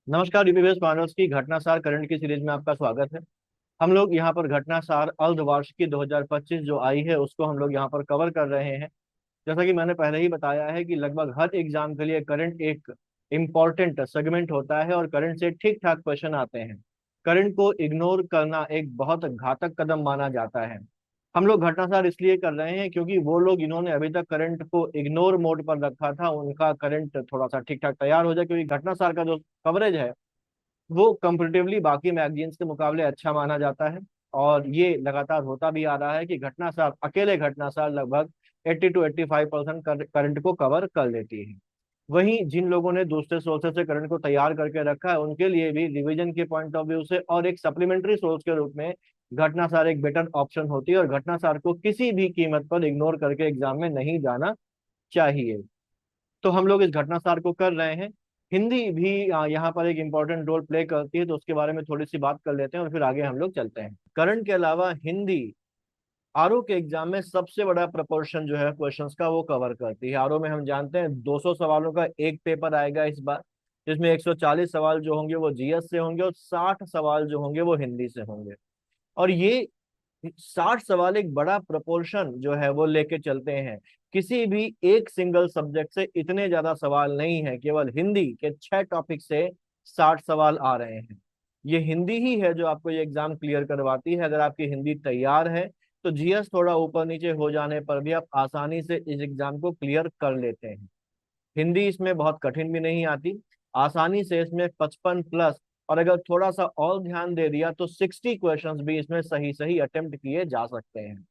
नमस्कार, यूपीएस मानव की घटनासार करंट की सीरीज में आपका स्वागत है। हम लोग यहाँ पर घटनासार अर्धवार्षिकी 2025 जो आई है उसको हम लोग यहाँ पर कवर कर रहे हैं। जैसा कि मैंने पहले ही बताया है कि लगभग हर एग्जाम के लिए करंट एक इम्पॉर्टेंट सेगमेंट होता है और करंट से ठीक ठाक क्वेश्चन आते हैं। करंट को इग्नोर करना एक बहुत घातक कदम माना जाता है। हम लोग घटनासार इसलिए कर रहे हैं क्योंकि वो लोग इन्होंने अभी तक करंट को इग्नोर मोड पर रखा था, उनका करंट थोड़ा सा ठीक ठाक तैयार हो जाए, क्योंकि घटनासार का जो कवरेज है वो कंपेरेटिवली बाकी मैगजीन्स के मुकाबले अच्छा माना जाता है। और ये लगातार होता भी आ रहा है कि घटनासार, अकेले घटनासार लगभग 80 to 85% करंट को कवर कर लेती है। वहीं जिन लोगों ने दूसरे सोर्सेज से करंट को तैयार करके रखा है उनके लिए भी रिवीजन के पॉइंट ऑफ व्यू से और एक सप्लीमेंट्री सोर्स के रूप में घटनासार एक बेटर ऑप्शन होती है, और घटनासार को किसी भी कीमत पर इग्नोर करके एग्जाम में नहीं जाना चाहिए। तो हम लोग इस घटनासार को कर रहे हैं। हिंदी भी यहाँ पर एक इम्पोर्टेंट रोल प्ले करती है, तो उसके बारे में थोड़ी सी बात कर लेते हैं और फिर आगे हम लोग चलते हैं। करंट के अलावा हिंदी आरओ के एग्जाम में सबसे बड़ा प्रोपोर्शन जो है क्वेश्चंस का वो कवर करती है। आरओ में हम जानते हैं 200 सवालों का एक पेपर आएगा इस बार, जिसमें 140 सवाल जो होंगे वो जीएस से होंगे और 60 सवाल जो होंगे वो हिंदी से होंगे। और ये 60 सवाल एक बड़ा प्रोपोर्शन जो है वो लेके चलते हैं। किसी भी एक सिंगल सब्जेक्ट से इतने ज्यादा सवाल नहीं है, केवल हिंदी के 6 टॉपिक से 60 सवाल आ रहे हैं। ये हिंदी ही है जो आपको ये एग्जाम क्लियर करवाती है। अगर आपकी हिंदी तैयार है तो जीएस थोड़ा ऊपर नीचे हो जाने पर भी आप आसानी से इस एग्जाम को क्लियर कर लेते हैं। हिंदी इसमें बहुत कठिन भी नहीं आती, आसानी से इसमें 55 प्लस, और अगर थोड़ा सा और ध्यान दे दिया तो 60 क्वेश्चंस भी इसमें सही सही अटेम्प्ट किए जा सकते हैं।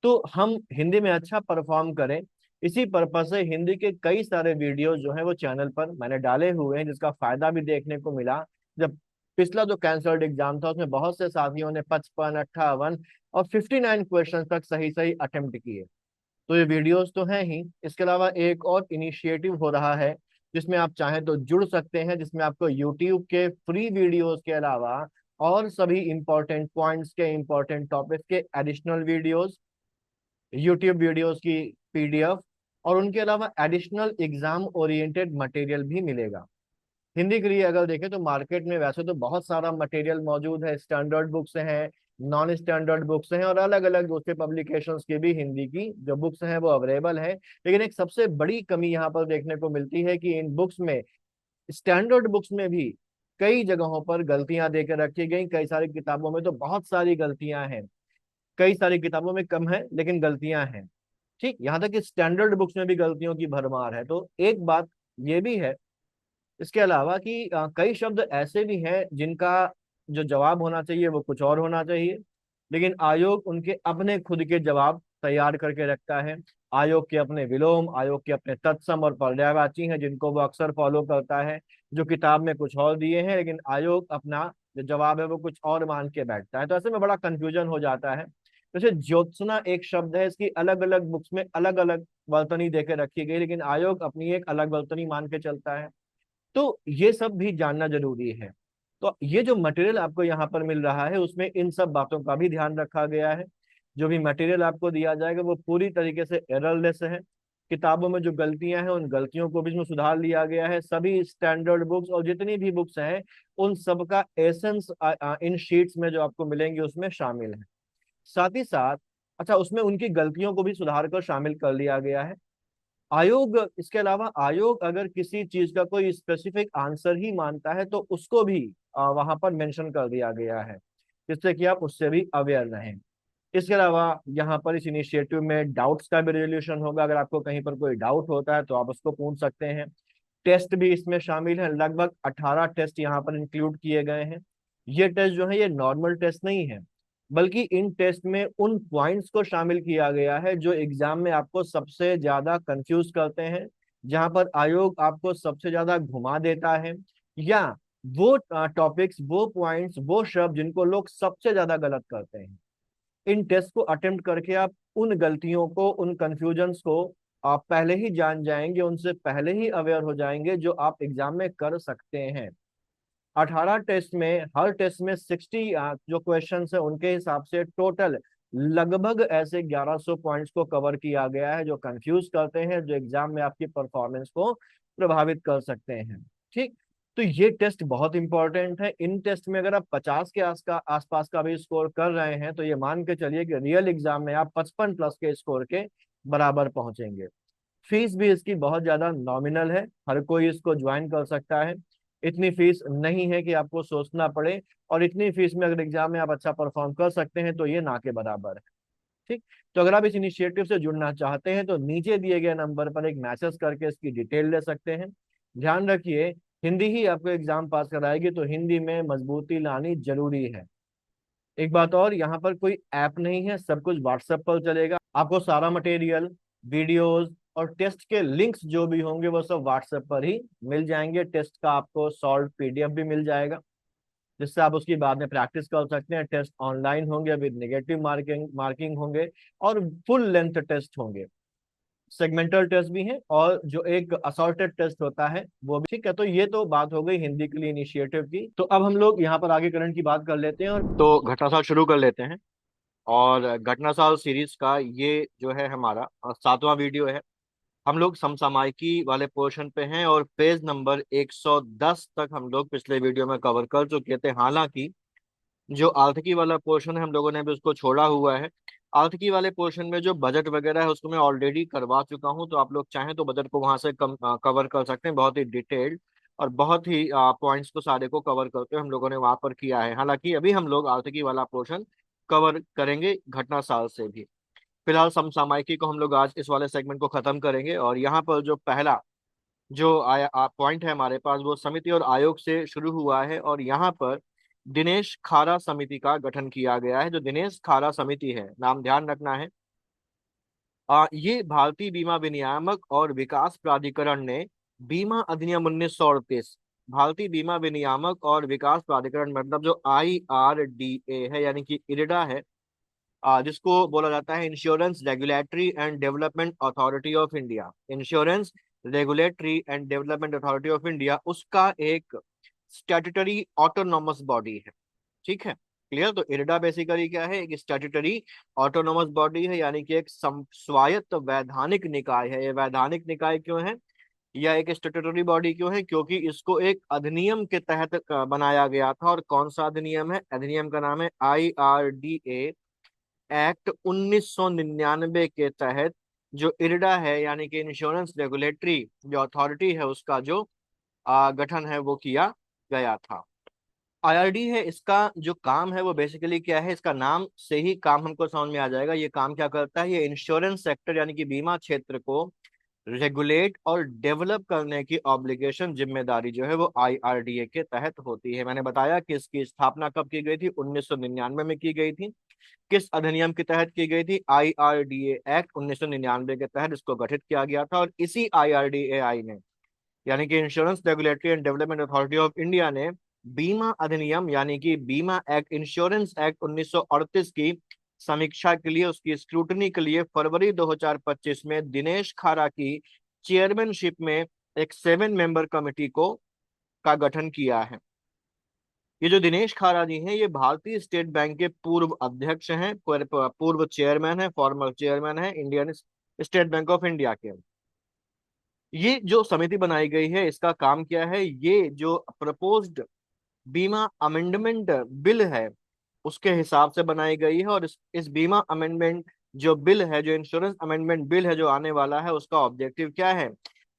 तो हम हिंदी में अच्छा परफॉर्म करें, इसी पर्पज से हिंदी के कई सारे वीडियोस जो है वो चैनल पर मैंने डाले हुए हैं, जिसका फायदा भी देखने को मिला। जब पिछला जो कैंसल्ड एग्जाम था उसमें बहुत से साथियों ने 55, 58 और 59 क्वेश्चन तक सही सही अटेम्प्ट किए। तो ये वीडियोस तो हैं ही, इसके अलावा एक और इनिशिएटिव हो रहा है जिसमें आप चाहें तो जुड़ सकते हैं, जिसमें आपको यूट्यूब के फ्री वीडियोस के अलावा और सभी इंपॉर्टेंट पॉइंट्स के, इंपॉर्टेंट टॉपिक्स के एडिशनल वीडियोस, यूट्यूब वीडियोस की पीडीएफ और उनके अलावा एडिशनल एग्जाम ओरिएंटेड मटेरियल भी मिलेगा। हिंदी के लिए अगर देखें तो मार्केट में वैसे तो बहुत सारा मटेरियल मौजूद है, स्टैंडर्ड बुक्स हैं, नॉन स्टैंडर्ड बुक्स हैं और अलग अलग दूसरे पब्लिकेशंस की भी हिंदी की जो बुक्स हैं वो अवेलेबल है। लेकिन एक सबसे बड़ी कमी यहाँ पर देखने को मिलती है कि इन बुक्स में, स्टैंडर्ड बुक्स में भी कई जगहों पर गलतियां देकर रखी गई। कई सारी किताबों में तो बहुत सारी गलतियां हैं, कई सारी किताबों में कम है लेकिन गलतियां हैं। ठीक, यहाँ तक कि स्टैंडर्ड बुक्स में भी गलतियों की भरमार है। तो एक बात ये भी है इसके अलावा कि कई शब्द ऐसे भी हैं जिनका जो जवाब होना चाहिए वो कुछ और होना चाहिए, लेकिन आयोग उनके अपने खुद के जवाब तैयार करके रखता है। आयोग के अपने विलोम, आयोग के अपने तत्सम और पर्यायवाची हैं जिनको वो अक्सर फॉलो करता है, जो किताब में कुछ और दिए हैं लेकिन आयोग अपना जो जवाब है वो कुछ और मान के बैठता है। तो ऐसे में बड़ा कंफ्यूजन हो जाता है। जैसे ज्योत्सना एक शब्द है, इसकी अलग अलग बुक्स में अलग अलग वर्तनी देके रखी गई, लेकिन आयोग अपनी एक अलग वर्तनी मान के चलता है। तो ये सब भी जानना जरूरी है। तो ये जो मटेरियल आपको यहाँ पर मिल रहा है उसमें इन सब बातों का भी ध्यान रखा गया है। जो भी मटेरियल आपको दिया जाएगा वो पूरी तरीके से एररलेस है। किताबों में जो गलतियां हैं उन गलतियों को भी इसमें सुधार लिया गया है। सभी स्टैंडर्ड बुक्स और जितनी भी बुक्स हैं उन सब का एसेंस इन शीट्स में जो आपको मिलेंगे उसमें शामिल है। साथ ही साथ, अच्छा, उसमें उनकी गलतियों को भी सुधार कर शामिल कर लिया गया है। आयोग, इसके अलावा आयोग अगर किसी चीज का कोई स्पेसिफिक आंसर ही मानता है तो उसको भी वहां पर मेंशन कर दिया गया है, जिससे कि आप उससे भी अवेयर रहें। इसके अलावा यहाँ पर इस इनिशिएटिव में डाउट्स का भी रेजोल्यूशन होगा। अगर आपको कहीं पर कोई डाउट होता है तो आप उसको पूछ सकते हैं। टेस्ट भी इसमें शामिल है, लगभग 18 टेस्ट यहाँ पर इंक्लूड किए गए हैं। ये टेस्ट जो है ये नॉर्मल टेस्ट नहीं है, बल्कि इन टेस्ट में उन पॉइंट्स को शामिल किया गया है जो एग्जाम में आपको सबसे ज्यादा कंफ्यूज करते हैं, जहां पर आयोग आपको सबसे ज्यादा घुमा देता है, या वो टॉपिक्स, वो पॉइंट्स, वो शब्द जिनको लोग सबसे ज्यादा गलत करते हैं। इन टेस्ट को अटेम्प्ट करके आप उन गलतियों को, उन कंफ्यूजन्स को आप पहले ही जान जाएंगे, उनसे पहले ही अवेयर हो जाएंगे, जो आप एग्जाम में कर सकते हैं। 18 टेस्ट में, हर टेस्ट में 60 जो क्वेश्चन है उनके हिसाब से टोटल लगभग ऐसे 1100 पॉइंट्स को कवर किया गया है जो कंफ्यूज करते हैं, जो एग्जाम में आपकी परफॉर्मेंस को प्रभावित कर सकते हैं। ठीक, तो ये टेस्ट बहुत इंपॉर्टेंट है। इन टेस्ट में अगर आप 50 के आसपास का भी स्कोर कर रहे हैं तो ये मान के चलिए कि रियल एग्जाम में आप 55 प्लस के स्कोर के बराबर पहुंचेंगे। फीस भी इसकी बहुत ज्यादा नॉमिनल है, हर कोई इसको ज्वाइन कर सकता है। इतनी फीस नहीं है कि आपको सोचना पड़े, और इतनी फीस में अगर एग्जाम में आप अच्छा परफॉर्म कर सकते हैं तो ये ना के बराबर है। ठीक। तो अगर आप इस इनिशिएटिव से जुड़ना चाहते हैं तो नीचे दिए गए नंबर पर एक मैसेज करके इसकी डिटेल ले सकते हैं। ध्यान रखिए, हिंदी ही आपको एग्जाम पास कराएगी, तो हिंदी में मजबूती लानी जरूरी है। एक बात और, यहाँ पर कोई ऐप नहीं है, सब कुछ व्हाट्सएप पर चलेगा। आपको सारा मटेरियल, वीडियोस और टेस्ट के लिंक्स जो भी होंगे वो सब व्हाट्सएप पर ही मिल जाएंगे। टेस्ट का आपको सॉल्व पीडीएफ भी मिल जाएगा, जिससे आप उसकी बाद में प्रैक्टिस कर सकते हैं। टेस्ट ऑनलाइन होंगे, विद नेगेटिव मार्किंग मार्किंग होंगे, और फुल लेंथ टेस्ट होंगे। सेगमेंटल टेस्ट भी हैं, और जो एक असॉर्टेड टेस्ट होता है वो भी। ठीक है, तो ये तो बात हो गई हिंदी के लिए इनिशिएटिव की। तो अब हम लोग यहाँ पर आगे करंट की बात कर लेते हैं, और तो घटनासार शुरू कर लेते हैं। और घटनासार सीरीज का ये जो है हमारा 7वां वीडियो है। हम लोग समसामयिकी वाले पोर्शन पे हैं, और पेज नंबर 110 तक हम लोग पिछले वीडियो में कवर कर चुके थे। हालांकि जो आर्थिकी वाला पोर्शन है हम लोगों ने भी उसको छोड़ा हुआ है। आर्थिकी वाले पोर्शन में जो बजट वगैरह है उसको मैं ऑलरेडी करवा चुका हूं, तो आप लोग चाहें तो बजट को वहां से कवर कर सकते हैं। बहुत ही डिटेल्ड और बहुत ही पॉइंट्स को सारे को कवर करके हम लोगों ने वहां पर किया है। हालांकि अभी हम लोग आर्थिकी वाला पोर्शन कवर करेंगे घटना साल से भी। फिलहाल समसामयिकी को हम लोग आज इस वाले सेगमेंट को खत्म करेंगे, और यहाँ पर जो पहला जो आया पॉइंट है हमारे पास, वो समिति और आयोग से शुरू हुआ है। और यहाँ पर दिनेश खारा समिति का गठन किया गया है। जो दिनेश खारा समिति है, नाम ध्यान रखना है। ये भारतीय बीमा विनियामक और विकास प्राधिकरण ने बीमा अधिनियम 1938, भारतीय बीमा विनियामक और विकास प्राधिकरण मतलब जो IRDA है, यानी कि इरडा है, जिसको बोला जाता है insurance regulatory and development authority of India, insurance regulatory and development authority of India, उसका एक स्टैट्यूटरी ऑटोनॉमस बॉडी है। ठीक है, क्लियर। तो इरडा बेसिकली क्या है, एक स्टैट्यूटरी ऑटोनॉमस बॉडी है, यानी कि एक स्वायत्त वैधानिक निकाय है। ये वैधानिक निकाय क्यों है, या एक स्टैट्यूटरी बॉडी क्यों है, क्योंकि इसको एक अधिनियम के तहत बनाया गया था। और कौन सा अधिनियम है, अधिनियम का नाम है IRDA एक्ट 1999 के तहत जो इरडा है, यानी कि इंश्योरेंस रेगुलेटरी जो अथॉरिटी है, उसका जो गठन है वो किया गया था। IRD है, इसका जो काम है वो बेसिकली क्या है, इसका नाम से ही काम हमको समझ में आ जाएगा। ये काम क्या करता है, ये इंश्योरेंस सेक्टर यानी कि बीमा क्षेत्र को रेगुलेट और डेवलप करने की ऑब्लिगेशन, जिम्मेदारी जो है वो IRDA के तहत होती है। मैंने बताया कि इसकी स्थापना कब की गई थी, 1999 में की गई थी। किस अधिनियम के तहत की गई थी, IRDA एक्ट 1999 के तहत इसको गठित किया गया था। और इसी IRDAI ने, यानी कि insurance regulatory and development authority of India ने बीमा अधिनियम यानी कि बीमा एक्ट, इंश्योरेंस एक्ट 1938 की समीक्षा के लिए, उसकी स्क्रूटनी के लिए फरवरी 2025 में दिनेश खारा की चेयरमैनशिप में एक 7 मेंबर कमेटी को का गठन किया है। ये जो दिनेश खारा जी हैं, ये भारतीय स्टेट बैंक के पूर्व अध्यक्ष हैं, पूर्व चेयरमैन है, फॉर्मर चेयरमैन है Indian state bank of India के। ये जो समिति बनाई गई है, इसका काम क्या है, ये जो प्रपोज्ड बीमा अमेंडमेंट बिल है उसके हिसाब से बनाई गई है। और इस बीमा अमेंडमेंट जो बिल है, जो इंश्योरेंस अमेंडमेंट बिल है जो आने वाला है, उसका ऑब्जेक्टिव क्या है,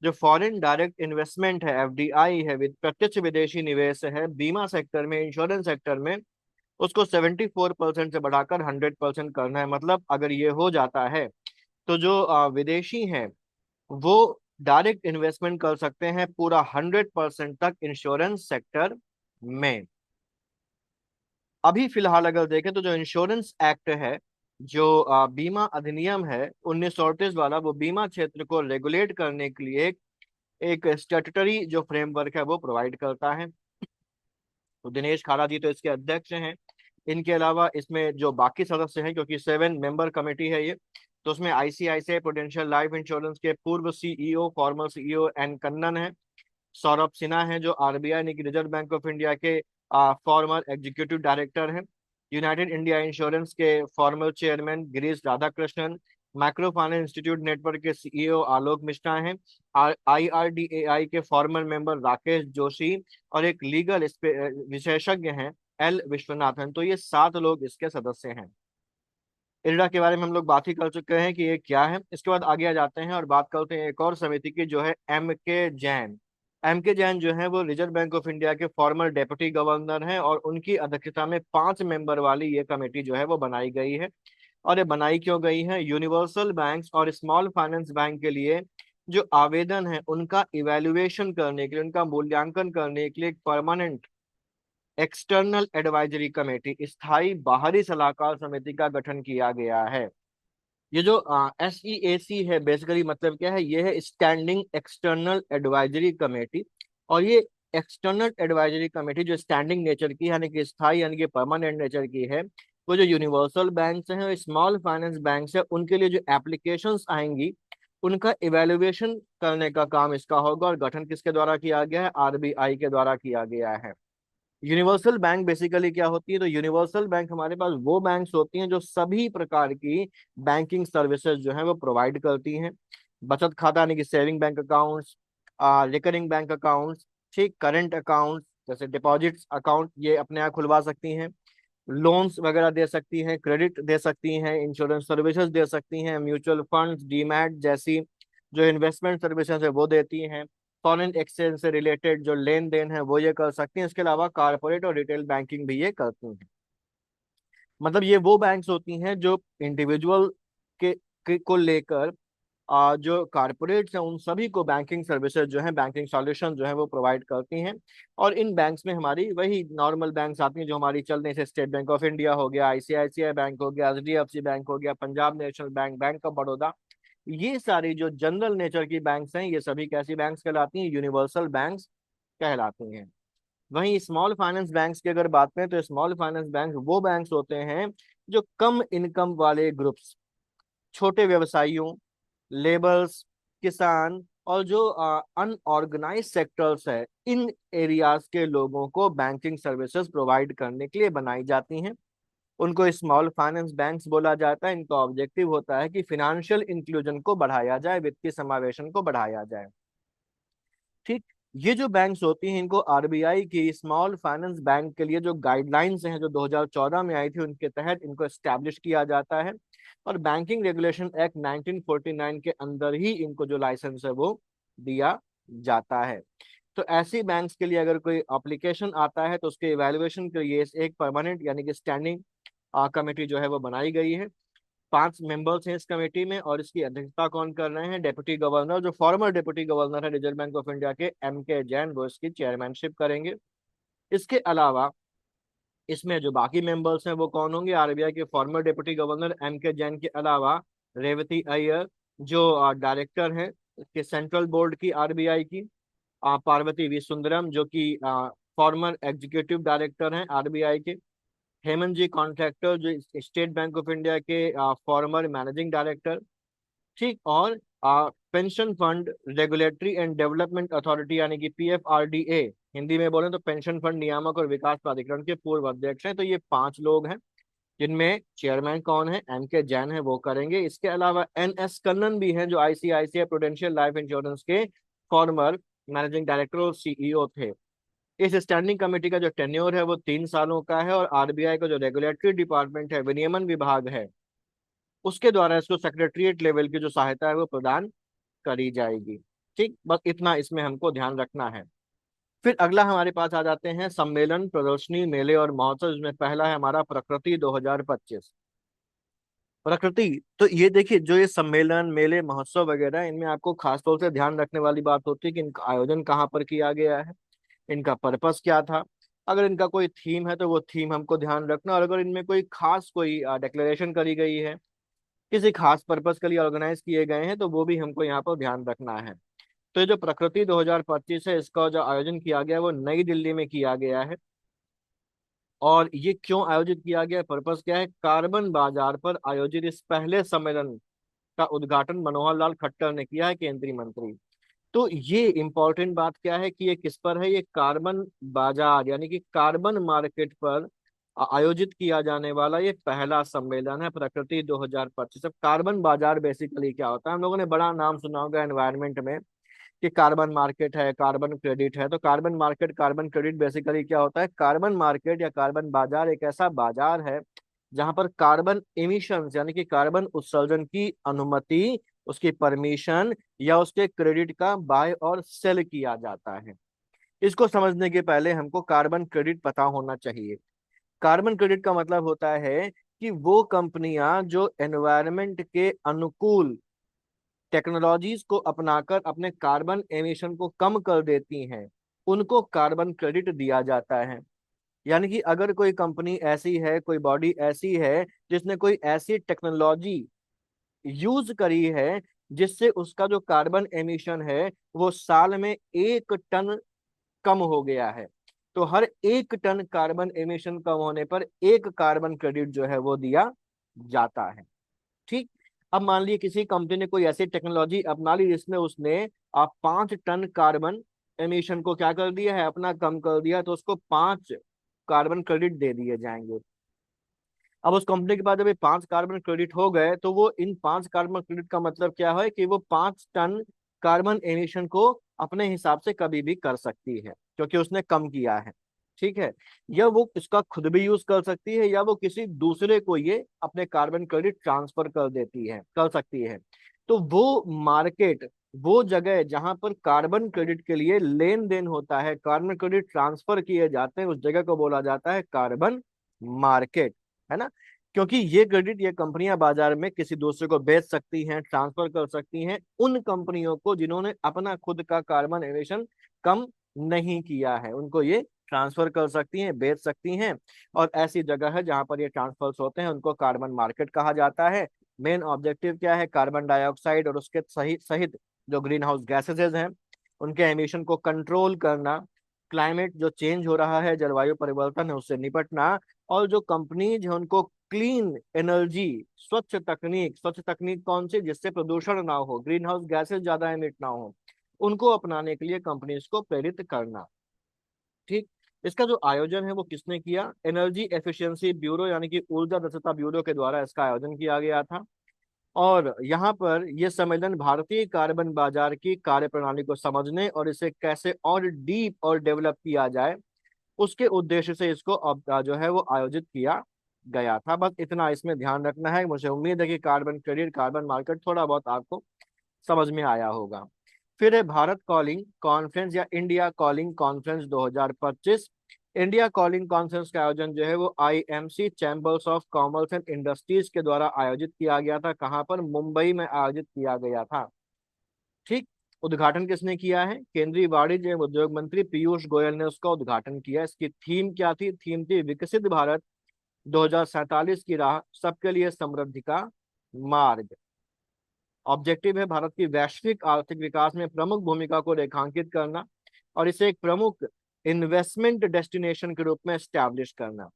जो फॉरेन डायरेक्ट इन्वेस्टमेंट है, FDI है, प्रत्यक्ष विदेशी निवेश है बीमा सेक्टर में, इंश्योरेंस सेक्टर में, उसको 74% से बढ़ाकर 100% करना है। मतलब अगर ये हो जाता है तो जो विदेशी हैं वो डायरेक्ट इन्वेस्टमेंट कर सकते हैं पूरा 100% तक इंश्योरेंस सेक्टर में। अभी फिलहाल अगर देखें तो जो इंश्योरेंस एक्ट है, जो बीमा अधिनियम है 1938 वाला, वो बीमा क्षेत्र को रेगुलेट करने के लिए एक स्टैट्यूटरी जो फ्रेमवर्क है वो प्रोवाइड करता है। तो दिनेश खारा जी तो इसके अध्यक्ष हैं। इनके अलावा इसमें जो बाकी सदस्य हैं, क्योंकि 7 मेंबर कमेटी है ये, तो उसमें ICICI प्रुडेंशियल लाइफ इंश्योरेंस के पूर्व CEO, former CEO N Kannan है। सौरभ सिन्हा है जो RBI यानी कि रिजर्व बैंक ऑफ इंडिया के फॉर्मर एग्जीक्यूटिव डायरेक्टर हैं। यूनाइटेड इंडिया इंश्योरेंस के former chairman Girish Radhakrishnan. Micro finance institute network के सीईओ आलोक मिश्रा हैं। IRDAI के फॉर्मर मेंबर राकेश जोशी और एक लीगल विशेषज्ञ हैं एल विश्वनाथन। तो ये 7 लोग इसके सदस्य हैं। इरडा के बारे में हम लोग बात ही कर चुके हैं कि ये क्या है। इसके बाद आगे आ जाते हैं और बात करते हैं एक और समिति की, जो है M.K. जैन। M.K. जैन जो है वो रिजर्व बैंक ऑफ इंडिया के फॉर्मर डेप्यूटी गवर्नर हैं और उनकी अध्यक्षता में 5 मेंबर वाली ये कमेटी जो है वो बनाई गई है। और ये बनाई क्यों गई है? यूनिवर्सल बैंक्स और स्मॉल फाइनेंस बैंक के लिए जो आवेदन है उनका इवैल्यूएशन करने के लिए, उनका मूल्यांकन करने के लिए एक परमानेंट एक्सटर्नल एडवाइजरी कमेटी, स्थायी बाहरी सलाहकार समिति का गठन किया गया है। ये जो SEAC है, बेसिकली मतलब क्या है? ये है स्टैंडिंग एक्सटर्नल एडवाइजरी कमेटी। और ये एक्सटर्नल एडवाइजरी कमेटी जो स्टैंडिंग नेचर की, यानी कि स्थायी यानी कि परमानेंट नेचर की है, वो जो यूनिवर्सल बैंक्स हैं और स्मॉल फाइनेंस बैंक्स है उनके लिए जो एप्लीकेशंस आएंगी उनका इवेल्युएशन करने का काम इसका होगा। और गठन किसके द्वारा किया गया है? RBI के द्वारा किया गया है। यूनिवर्सल बैंक बेसिकली क्या होती है? तो यूनिवर्सल बैंक हमारे पास वो बैंक्स होती हैं जो सभी प्रकार की बैंकिंग सर्विसेज जो है वो प्रोवाइड करती हैं। बचत खाता यानी कि saving bank accounts, recurring bank accounts, ठीक, करंट अकाउंट्स जैसे डिपॉजिट्स अकाउंट ये अपने आप खुलवा सकती हैं, लोन्स वगैरह दे सकती हैं, क्रेडिट दे सकती हैं, इंश्योरेंस सर्विसेज दे सकती हैं, म्यूचुअल फंड्स, डीमैट जैसी जो इन्वेस्टमेंट सर्विसेज है वो देती हैं, फॉरेन एक्सचेंज से रिलेटेड जो लेन देन है वो ये कर सकती हैं। इसके अलावा कारपोरेट और रिटेल बैंकिंग भी ये करती हैं। मतलब ये वो बैंक्स होती हैं जो इंडिविजुअल को लेकर जो कारपोरेट्स हैं उन सभी को बैंकिंग सर्विसेज जो है, बैंकिंग सॉल्यूशन जो है वो प्रोवाइड करती हैं। और इन बैंक्स में हमारी वही नॉर्मल बैंक्स आती हैं जो हमारी चल रही है। स्टेट बैंक ऑफ इंडिया हो गया, ICICI बैंक हो गया, HDFC बैंक हो गया, Punjab national bank, bank of Baroda. ये सारी जो जनरल नेचर की बैंक्स हैं ये सभी कैसी बैंक्स कहलाती हैं? यूनिवर्सल बैंक्स कहलाती हैं। वहीं स्मॉल फाइनेंस बैंक्स की अगर बात करें तो स्मॉल फाइनेंस बैंक वो बैंक्स होते हैं जो कम इनकम वाले ग्रुप्स, छोटे व्यवसायियों, लेबर्स, किसान और जो अनऑर्गेनाइज सेक्टर्स है, इन एरियाज के लोगों को बैंकिंग सर्विसेज प्रोवाइड करने के लिए बनाई जाती हैं। उनको स्मॉल फाइनेंस बैंक्स बोला जाता है। इनका ऑब्जेक्टिव होता है कि फिनेंशियल इंक्लूजन को बढ़ाया जाए, वित्तीय समावेशन को बढ़ाया जाए। ठीक, ये जो बैंक्स होती हैं इनको RBI की स्मॉल फाइनेंस बैंक के लिए जो गाइडलाइंस हैं जो 2014 में आई थी उनके तहत इनको एस्टैब्लिश किया जाता है। और बैंकिंग रेगुलेशन एक्ट 1949 के अंदर ही इनको जो लाइसेंस है वो दिया जाता है। तो ऐसी बैंक्स के लिए अगर कोई एप्लीकेशन आता है तो उसके इवैल्यूएशन के लिए एक परमानेंट यानी कि स्टैंडिंग कमेटी जो है वो बनाई गई है। 5 मेंबर्स हैं इस कमेटी में और इसकी अध्यक्षता कौन कर रहे हैं? डेप्यूटी गवर्नर, जो फॉर्मर डेप्यूटी गवर्नर है रिजर्व बैंक ऑफ इंडिया के, M.K. जैन, वो इसकी चेयरमैनशिप करेंगे। इसके अलावा इसमें जो बाकी मेंबर्स हैं वो कौन होंगे? RBI के farmer deputy governor M.K. Jain के अलावा रेवती अय्यर जो डायरेक्टर हैं के सेंट्रल बोर्ड की RBI की, पार्वती वी सुंदरम जो कि फॉर्मर एग्जीक्यूटिव डायरेक्टर हैं RBI के, हेमंत जी कॉन्ट्रैक्टर जो स्टेट बैंक ऑफ इंडिया के फॉर्मर मैनेजिंग डायरेक्टर, ठीक, और pension fund regulatory and development authority यानी कि PFRDA, हिंदी में बोले तो पेंशन फंड नियामक और विकास प्राधिकरण के पूर्व अध्यक्ष हैं। तो ये 5 लोग हैं जिनमें चेयरमैन कौन है? M.K. जैन है, वो करेंगे। इसके अलावा NS कन्नन भी हैं जो ICICI प्रूडेंशियल लाइफ इंश्योरेंस के फॉर्मर मैनेजिंग डायरेक्टर और CEO थे। इस स्टैंडिंग कमेटी का जो टेन्योर है वो 3 सालों का है। और RBI का जो रेगुलेटरी डिपार्टमेंट है, विनियमन विभाग है, उसके द्वारा इसको सेक्रेटरीट लेवल की जो सहायता है वो प्रदान करी जाएगी। ठीक, बस इतना इसमें हमको ध्यान रखना है। फिर अगला हमारे पास आ जाते हैं सम्मेलन, प्रदर्शनी, मेले और महोत्सव। इसमें पहला है हमारा प्रकृति 2025। प्रकृति, तो ये देखिए जो ये सम्मेलन, मेले, महोत्सव वगैरह, इनमें आपको खासतौर से ध्यान रखने वाली बात होती है कि इनका आयोजन कहाँ पर किया गया है, इनका पर्पस क्या था। अगर इनका कोई थीम है तो वो थीम हमको ध्यान रखना। और अगर इनमें कोई खास कोई डिक्लेरेशन करी गई है, किसी खास पर्पस के लिए ऑर्गेनाइज किए गए हैं, तो वो भी हमको यहाँ पर ध्यान रखना है। तो ये जो प्रकृति 2025 है इसका जो आयोजन किया गया है वो नई दिल्ली में किया गया है। और ये क्यों आयोजित किया गया है, पर्पस क्या है? कार्बन बाजार पर आयोजित इस पहले सम्मेलन का उद्घाटन मनोहर लाल खट्टर ने किया है, केंद्रीय मंत्री। तो ये इंपॉर्टेंट बात क्या है कि ये किस पर है? ये कार्बन बाजार यानी कि कार्बन मार्केट पर आयोजित किया जाने वाला ये पहला सम्मेलन है प्रकृति 2025। अब कार्बन बाजार बेसिकली क्या होता है, हम लोगों ने बड़ा नाम सुना होगा एनवायरनमेंट में कि कार्बन मार्केट है, कार्बन क्रेडिट है। तो carbon market, carbon credit basically क्या होता है, कार्बन मार्केट या कार्बन बाजार एक ऐसा बाजार है जहां पर कार्बन इमिशंस यानी कि कार्बन उत्सर्जन की अनुमति, उसकी परमिशन या उसके क्रेडिट का बाय और सेल किया जाता है। इसको समझने के पहले हमको कार्बन क्रेडिट पता होना चाहिए। कार्बन क्रेडिट का मतलब होता है कि वो कंपनियां जो एनवायरनमेंट के अनुकूल टेक्नोलॉजीज को अपनाकर अपने कार्बन एमिशन को कम कर देती हैं, उनको कार्बन क्रेडिट दिया जाता है। यानी कि अगर कोई कंपनी ऐसी है, कोई बॉडी ऐसी है जिसने कोई ऐसी टेक्नोलॉजी यूज करी है जिससे उसका जो कार्बन एमिशन है वो साल में 1 टन कम हो गया है, तो हर 1 टन कार्बन एमिशन कम होने पर एक कार्बन क्रेडिट जो है वो दिया जाता है। ठीक। अब मान लीजिए किसी कंपनी ने कोई ऐसी टेक्नोलॉजी अपना ली जिसमें उसने आप 5 टन कार्बन एमिशन को क्या कर दिया है, अपना कम कर दिया, तो उसको 5 कार्बन क्रेडिट दे दिए जाएंगे। अब उस कंपनी के पास जब ये 5 कार्बन क्रेडिट हो गए तो वो इन 5 कार्बन क्रेडिट का मतलब क्या है कि वो 5 टन कार्बन एमिशन को अपने हिसाब से कभी भी कर सकती है क्योंकि उसने कम किया है। ठीक है। या वो इसका खुद भी यूज कर सकती है या वो किसी दूसरे को ये अपने कार्बन क्रेडिट ट्रांसफर कर देती है, कर सकती है। तो वो मार्केट, वो जगह जहां पर कार्बन क्रेडिट के लिए लेन देन होता है, कार्बन क्रेडिट ट्रांसफर किए जाते हैं, उस जगह को बोला जाता है कार्बन मार्केट, है ना। क्योंकि ये क्रेडिट ये कंपनियां बाजार में किसी दूसरे को बेच सकती हैं, ट्रांसफर कर सकती हैं उन कंपनियों को जिन्होंने अपना खुद का कार्बन एमिशन कम नहीं किया है, उनको ये ट्रांसफर कर सकती हैं, बेच सकती हैं। और ऐसी जगह है जहां पर ये ट्रांसफर्स होते हैं उनको कार्बन मार्केट कहा जाता है। मेन ऑब्जेक्टिव क्या है, कार्बन डाइऑक्साइड और उसके सही सहित जो ग्रीन हाउस गैसेज हैं उनके एमिशन को कंट्रोल करना, क्लाइमेट जो चेंज हो रहा है, जलवायु परिवर्तन है, उससे निपटना। और जो कंपनीज है उनको क्लीन एनर्जी, स्वच्छ तकनीक कौन सी, जिससे प्रदूषण ना हो, ग्रीन हाउस गैसेज ज्यादा एमिट ना हो, उनको अपनाने के लिए कंपनीज को प्रेरित करना। ठीक। इसका जो आयोजन है वो किसने किया, एनर्जी एफिशिएंसी ब्यूरो यानी कि ऊर्जा दक्षता ब्यूरो के द्वारा इसका आयोजन किया गया था। और यहाँ पर यह सम्मेलन भारतीय कार्बन बाजार की कार्यप्रणाली को समझने और इसे कैसे और डीप और डेवलप किया जाए उसके उद्देश्य से इसको अब जो है वो आयोजित किया गया था। बस इतना इसमें ध्यान रखना है। मुझे उम्मीद है कि कार्बन क्रेडिट, कार्बन मार्केट थोड़ा बहुत आपको समझ में आया होगा। फिर है भारत कॉलिंग कॉन्फ्रेंस या India calling conference 2025। India calling conference का आयोजन जो है वो IMC chambers of commerce and industries के द्वारा आयोजित किया गया था। कहाँ पर, मुंबई में आयोजित किया गया था। ठीक। उद्घाटन किसने किया है, केंद्रीय वाणिज्य एवं उद्योग मंत्री पीयूष गोयल ने उसका उद्घाटन किया। इसकी थीम क्या थी, थीम थी विकसित भारत 2047 की राह, सबके लिए समृद्धि का मार्ग। ऑब्जेक्टिव है भारत की वैश्विक आर्थिक विकास में प्रमुख भूमिका को रेखांकित करना और इसे एक प्रमुख इन्वेस्टमेंट डेस्टिनेशन के रूप में एस्टैब्लिश करना।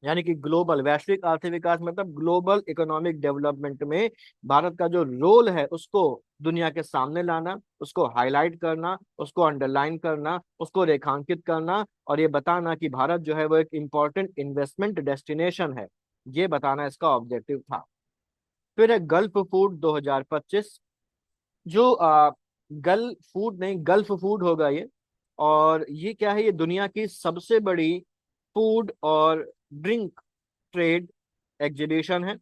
यानी कि ग्लोबल, वैश्विक आर्थिक विकास मतलब ग्लोबल इकोनॉमिक डेवलपमेंट में भारत का जो रोल है उसको दुनिया के सामने लाना, उसको हाईलाइट करना, उसको अंडरलाइन करना, उसको रेखांकित करना और ये बताना कि भारत जो है वो एक इम्पोर्टेंट इन्वेस्टमेंट डेस्टिनेशन है, ये बताना इसका ऑब्जेक्टिव था। फिर है गल्फ फूड 2025। जो गल्फ फूड नहीं, गल्फ फूड होगा ये। और ये क्या है, ये दुनिया की सबसे बड़ी फूड और ड्रिंक ट्रेड एग्जीबिशन है,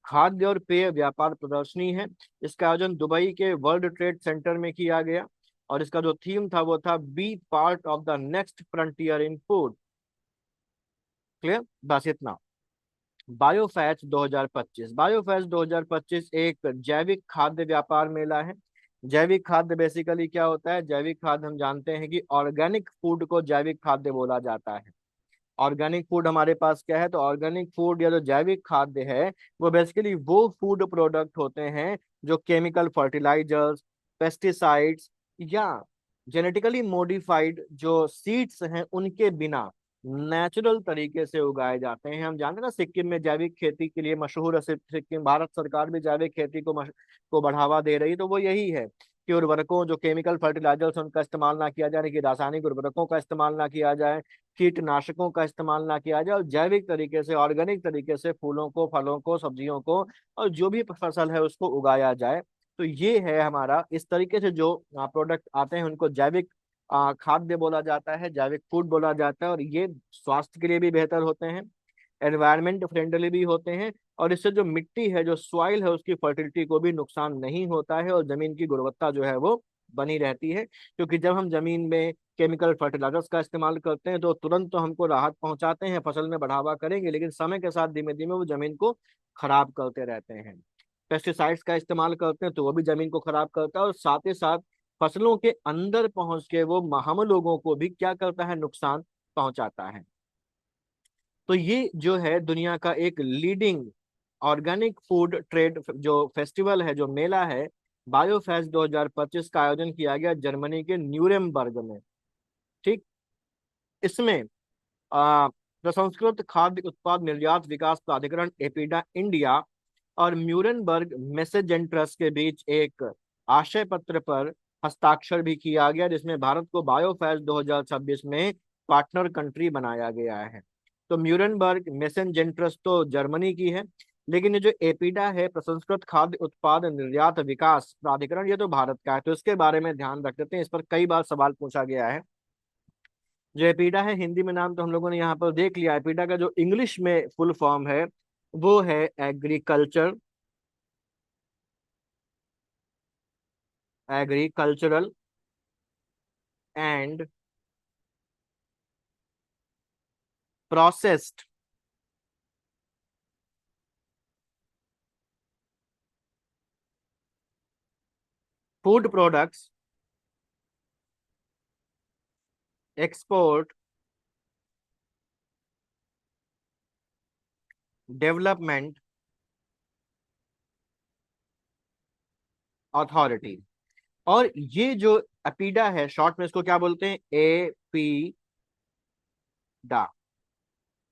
खाद्य और पेय व्यापार प्रदर्शनी है। इसका आयोजन दुबई के वर्ल्ड ट्रेड सेंटर में किया गया और इसका जो थीम था वो था be part of the next frontier in food. Clear, बस इतना। बायोफैच 2025। बायोफैच 2025 एक जैविक खाद्य व्यापार मेला है। जैविक खाद्य बेसिकली क्या होता है, जैविक खाद्य हम जानते हैं कि ऑर्गेनिक फूड को जैविक खाद्य बोला जाता है। ऑर्गेनिक फूड हमारे पास क्या है, तो ऑर्गेनिक फूड या जो जैविक खाद्य है वो बेसिकली वो फूड प्रोडक्ट होते हैं जो केमिकल फर्टिलाइजर्स, पेस्टिसाइड्स या जेनेटिकली मॉडिफाइड जो सीड्स हैं उनके बिना नेचुरल तरीके से उगाए जाते हैं। हम जानते हैं ना सिक्किम में जैविक खेती के लिए मशहूर है, सिक्किम, भारत सरकार भी जैविक खेती को बढ़ावा दे रही है। तो वो यही है कि उर्वरकों, जो केमिकल फर्टिलाइजर्स उनका इस्तेमाल ना किया जाए, कि रासायनिक उर्वरकों का इस्तेमाल ना किया जाए, कीटनाशकों का इस्तेमाल ना किया जाए और जैविक तरीके से, ऑर्गेनिक तरीके से फूलों को, फलों को, सब्जियों को और जो भी फसल है उसको उगाया जाए। तो ये है हमारा, इस तरीके से जो प्रोडक्ट आते हैं उनको जैविक खाद्य बोला जाता है, जैविक फूड बोला जाता है। और ये स्वास्थ्य के लिए भी बेहतर होते हैं, एनवायरमेंट फ्रेंडली भी होते हैं, और इससे जो मिट्टी है, जो सॉइल है, उसकी फर्टिलिटी को भी नुकसान नहीं होता है और जमीन की गुणवत्ता जो है वो बनी रहती है। क्योंकि जब हम जमीन में केमिकल फर्टिलाइजर्स का इस्तेमाल करते हैं तो तुरंत तो हमको राहत पहुंचाते हैं, फसल में बढ़ावा करेंगे, लेकिन समय के साथ धीमे धीमे वो जमीन को खराब करते रहते हैं। पेस्टिसाइड्स का इस्तेमाल करते हैं तो वो भी जमीन को खराब करता है, और साथ ही साथ फसलों के अंदर पहुंच के वो हम लोगों को भी क्या करता है, नुकसान पहुंचाता है। तो ये जो है दुनिया का एक लीडिंग ऑर्गेनिक फूड ट्रेड जो फेस्टिवल है, जो मेला है, बायोफेस्ट 2025 का आयोजन किया गया जर्मनी के न्यूरेमबर्ग में। ठीक, इसमें प्रसंस्कृत खाद्य उत्पाद निर्यात विकास प्राधिकरण एपीडा इंडिया और म्यूरेनबर्ग मैसेजेंट्रस के बीच एक आशय पत्र पर हस्ताक्षर भी किया गया, जिसमें भारत को बायोफेस्ट 2026 में पार्टनर कंट्री बनाया गया है। तो म्यूरेनबर्ग मैसेजेंट्रस तो जर्मनी की है, लेकिन ये जो एपीडा है, प्रसंस्कृत खाद्य उत्पाद निर्यात विकास प्राधिकरण, ये तो भारत का है। तो इसके बारे में ध्यान रख देते हैं, इस पर कई बार सवाल पूछा गया है। जो एपीडा है, हिंदी में नाम तो हम लोगों ने यहाँ पर देख लिया। एपीडा का जो इंग्लिश में फुल फॉर्म है वो है agricultural and processed food products export development authority. और ये जो एपीडा है, शॉर्ट में इसको क्या बोलते हैं, एपीडा।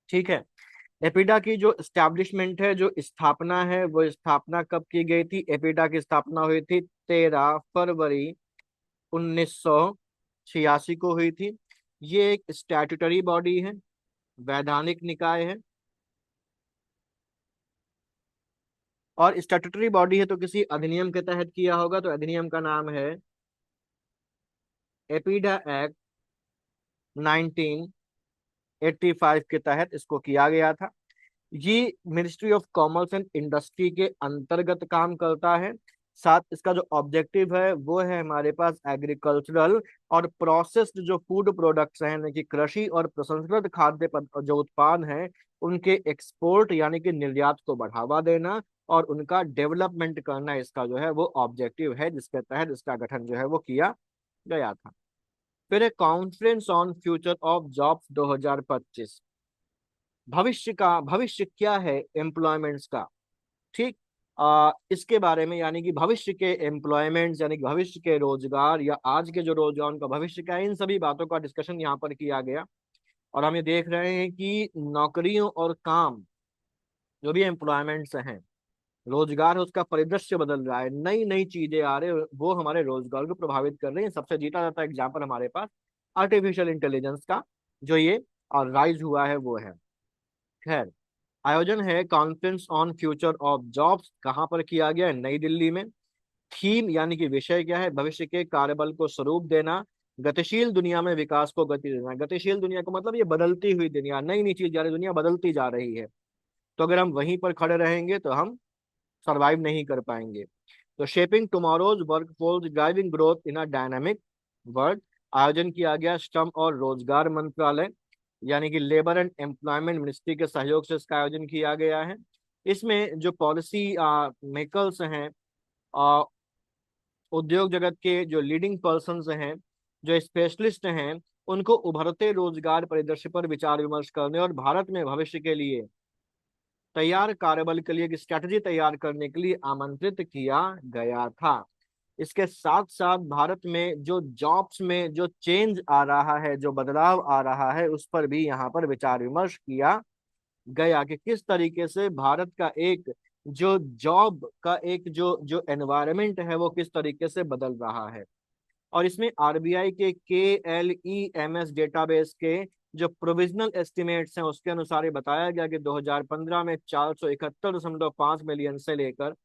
ठीक है। एपीडा की जो स्टैब्लिशमेंट है, जो स्थापना है, वो स्थापना कब की गई थी? एपीडा की स्थापना हुई थी 13 फरवरी 1986 को हुई थी। ये एक स्टैट्यूटरी बॉडी है, वैधानिक निकाय है। और स्टैट्यूटरी बॉडी है तो किसी अधिनियम के तहत किया होगा, तो अधिनियम का नाम है एपीडा एक्ट 1985 के तहत इसको किया गया था। ये ministry of commerce and industry के अंतर्गत काम करता है। साथ इसका जो ऑब्जेक्टिव है वो है हमारे पास एग्रीकल्चरल और प्रोसेस्ड जो फूड प्रोडक्ट्स हैं, यानी कि कृषि और प्रसंस्कृत जो उत्पाद हैं, उनके एक्सपोर्ट यानी कि निर्यात को बढ़ावा देना और उनका डेवलपमेंट करना, इसका जो है वो ऑब्जेक्टिव है, जिसके तहत इसका गठन जो है वो किया गया था। फिर है conference on future of jobs 2025। भविष्य क्या है एम्प्लॉयमेंट्स का। ठीक, इसके बारे में, यानी कि भविष्य के एम्प्लॉयमेंट्स, यानी कि भविष्य के रोजगार या आज के जो रोजगार, उनका भविष्य क्या है, इन सभी बातों का डिस्कशन यहाँ पर किया गया। और हम ये देख रहे हैं कि नौकरियों और काम, जो भी एम्प्लॉयमेंट्स हैं, रोजगार है, उसका परिदृश्य बदल रहा है, नई नई चीजें आ रही है, वो हमारे रोजगार को प्रभावित कर रही है। सबसे जीता जाता एग्जाम्पल हमारे पास आर्टिफिशियल इंटेलिजेंस का जो ये और राइज हुआ है वो है। खैर, आयोजन है conference on future of jobs, कहाँ पर किया गया है? नई दिल्ली में। थीम यानी कि विषय क्या है? भविष्य के कार्यबल को स्वरूप देना, गतिशील दुनिया में विकास को गति देना। गतिशील दुनिया का मतलब ये बदलती हुई दुनिया, नई नई चीज जा रही, दुनिया बदलती जा रही है, तो अगर हम वहीं पर खड़े रहेंगे तो हम सरवाइव नहीं कर पाएंगे। तो shaping tomorrow's workforce driving growth in a dynamic world, आयोजन किया गया श्रम और रोजगार मंत्रालय यानी कि लेबर एंड एम्प्लॉयमेंट मिनिस्ट्री के सहयोग से इसका आयोजन किया गया है। इसमें जो पॉलिसी मेकर्स हैं, आ, उद्योग जगत के जो लीडिंग पर्सन्स हैं, जो स्पेशलिस्ट हैं, उनको उभरते रोजगार परिदृश्य पर विचार विमर्श करने और भारत में भविष्य के लिए तैयार कार्यबल के लिए एक स्ट्रैटेजी तैयार करने के लिए आमंत्रित किया गया था। इसके साथ साथ भारत में जो जॉब्स में जो चेंज आ रहा है, जो बदलाव आ रहा है, उस पर भी यहाँ पर विचार विमर्श किया गया कि किस तरीके से भारत का एक जो जॉब का एक जो जो एनवायरनमेंट है वो किस तरीके से बदल रहा है। और इसमें आरबीआई के KLEMS डेटाबेस के जो प्रोविजनल एस्टिमेट्स हैं उसके अनुसार ये बताया गया कि 2015 में 471.5 मिलियन से लेकर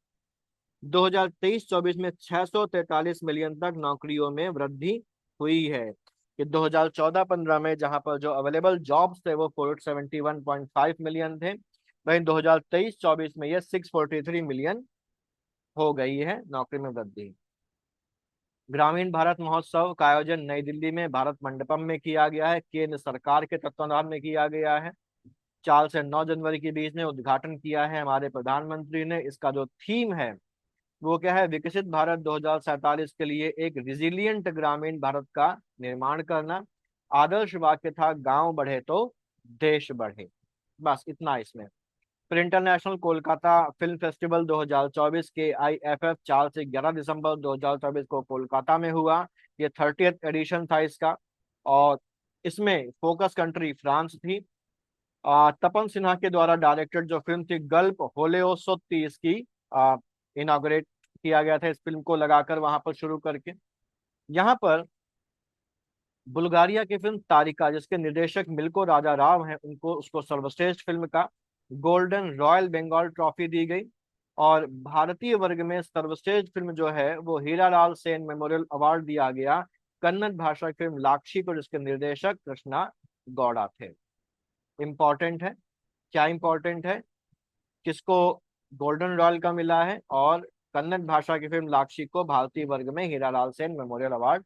2023-24 में 643 मिलियन तक नौकरियों में वृद्धि हुई है। कि 2014-15 में जहां पर जो अवेलेबल जॉब्स थे वो 471.5 मिलियन थे, वहीं 2023-24 में ये 643 मिलियन हो गई है नौकरी में वृद्धि। ग्रामीण भारत महोत्सव का आयोजन नई दिल्ली में भारत मंडपम में किया गया है, केंद्र सरकार के तत्वावधान में किया गया है। 4 से 9 जनवरी के बीच में उद्घाटन किया है हमारे प्रधानमंत्री ने। इसका जो थीम है वो क्या है, विकसित भारत 2047 के लिए एक रिजिलियंट ग्रामीण भारत का निर्माण करना। आदर्श वाक्य था, गांव बढ़े तो देश बढ़े। बस इतना इसमें। फिर इंटरनेशनल कोलकाता फिल्म फेस्टिवल 2024 के IFF 4 से 11 दिसंबर 2024 को कोलकाता में हुआ। ये 30th एडिशन था इसका, और इसमें फोकस कंट्री फ्रांस थी। तपन सिन्हा के द्वारा डायरेक्टेड जो फिल्म थी गल्फ होलेओसो 30 की इनाग्रेट किया गया था इस फिल्म को लगाकर वहां पर शुरू करके। यहाँ पर बुल्गारिया की फिल्म तारिका, जिसके निर्देशक मिल्को राजा राव हैं, उनको उसको सर्वश्रेष्ठ फिल्म का गोल्डन रॉयल बंगाल ट्रॉफी दी गई। और भारतीय वर्ग में सर्वश्रेष्ठ फिल्म जो है वो हीरा लाल सेन मेमोरियल अवार्ड दिया गया कन्नड़ भाषा की फिल्म लाक्षी को, जिसके निर्देशक कृष्णा गौड़ा थे। इम्पोर्टेंट है, क्या इम्पोर्टेंट है, किसको गोल्डन रॉयल का मिला है, और कन्नड़ भाषा की फिल्म लाक्षी को भारतीय वर्ग में हीरा लाल सेन मेमोरियल अवार्ड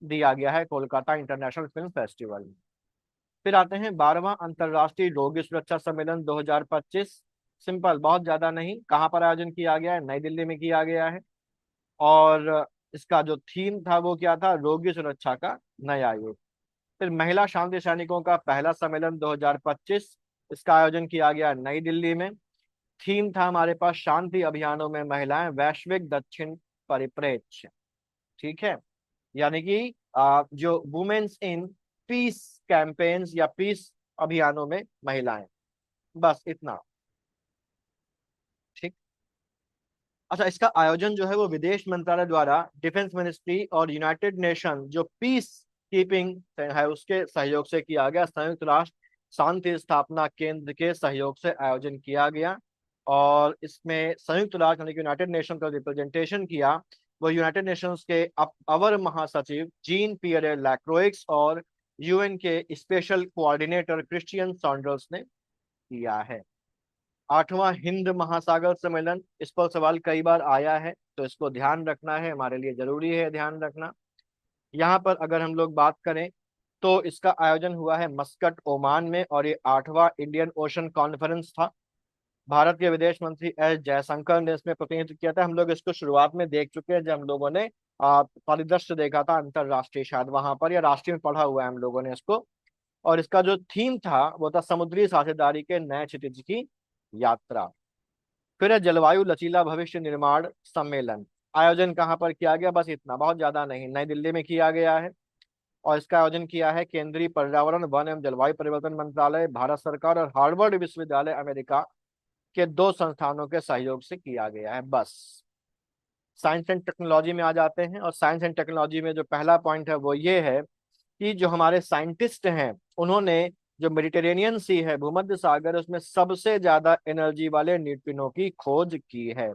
दिया गया है कोलकाता इंटरनेशनल फिल्म फेस्टिवल में। फिर आते हैं 12वां अंतरराष्ट्रीय रोगी सुरक्षा सम्मेलन 2025। सिंपल, बहुत ज्यादा नहीं। कहाँ पर आयोजन किया गया है? नई दिल्ली में किया गया है। और इसका जो थीम था वो क्या था? रोगी सुरक्षा का नया युग। फिर महिला शांति सैनिकों का पहला सम्मेलन 2025, इसका आयोजन किया गया नई दिल्ली में। थीम था हमारे पास शांति अभियानों में महिलाएं, वैश्विक दक्षिण परिप्रेक्ष्य। ठीक है, यानी कि जो वुमेन्स इन पीस कैंपेन्स या पीस अभियानों में महिलाएं। बस इतना। ठीक। अच्छा, इसका आयोजन जो है वो विदेश मंत्रालय द्वारा डिफेंस मिनिस्ट्री और यूनाइटेड नेशन जो पीस कीपिंग है उसके सहयोग से किया गया। संयुक्त राष्ट्र शांति स्थापना केंद्र के सहयोग से आयोजन किया गया। और इसमें संयुक्त राष्ट्र यानी कि यूनाइटेड नेशन का रिप्रेजेंटेशन किया वो यूनाइटेड नेशंस के अवर महासचिव जीन पियरे लैक्रोइक्स और UN के स्पेशल कोऑर्डिनेटर क्रिश्चियन सॉन्डर्स ने किया है। 8वां हिंद महासागर सम्मेलन, इस पर सवाल कई बार आया है तो इसको ध्यान रखना है, हमारे लिए जरूरी है ध्यान रखना। यहाँ पर अगर हम लोग बात करें तो इसका आयोजन हुआ है मस्कट ओमान में, और ये 8वां इंडियन ओशन कॉन्फ्रेंस था। भारत के विदेश मंत्री S जयशंकर ने इसमें प्रतिनिधित्व किया था। हम लोग इसको शुरुआत में देख चुके हैं जब हम लोगों ने परिदृश्य देखा था अंतरराष्ट्रीय, शायद वहां पर या राष्ट्रीय में पढ़ा हुआ है हम लोगों ने इसको। और इसका जो थीम था वो था समुद्री साझेदारी के नए क्षितिज की यात्रा। फिर है जलवायु लचीला भविष्य निर्माण सम्मेलन। आयोजन कहाँ पर किया गया? बस इतना, बहुत ज्यादा नहीं। नई दिल्ली में किया गया है, और इसका आयोजन किया है केंद्रीय पर्यावरण वन एवं जलवायु परिवर्तन मंत्रालय, भारत सरकार और हार्वर्ड विश्वविद्यालय अमेरिका के 2 संस्थानों के सहयोग से किया गया है। बस। साइंस एंड टेक्नोलॉजी में आ जाते हैं, और साइंस एंड टेक्नोलॉजी में जो पहला पॉइंट है वो ये है कि जो हमारे साइंटिस्ट हैं उन्होंने जो मेडिटेरेनियन सी है, भूमध्य सागर, उसमें सबसे ज्यादा एनर्जी वाले न्यूट्रिनो की खोज की है।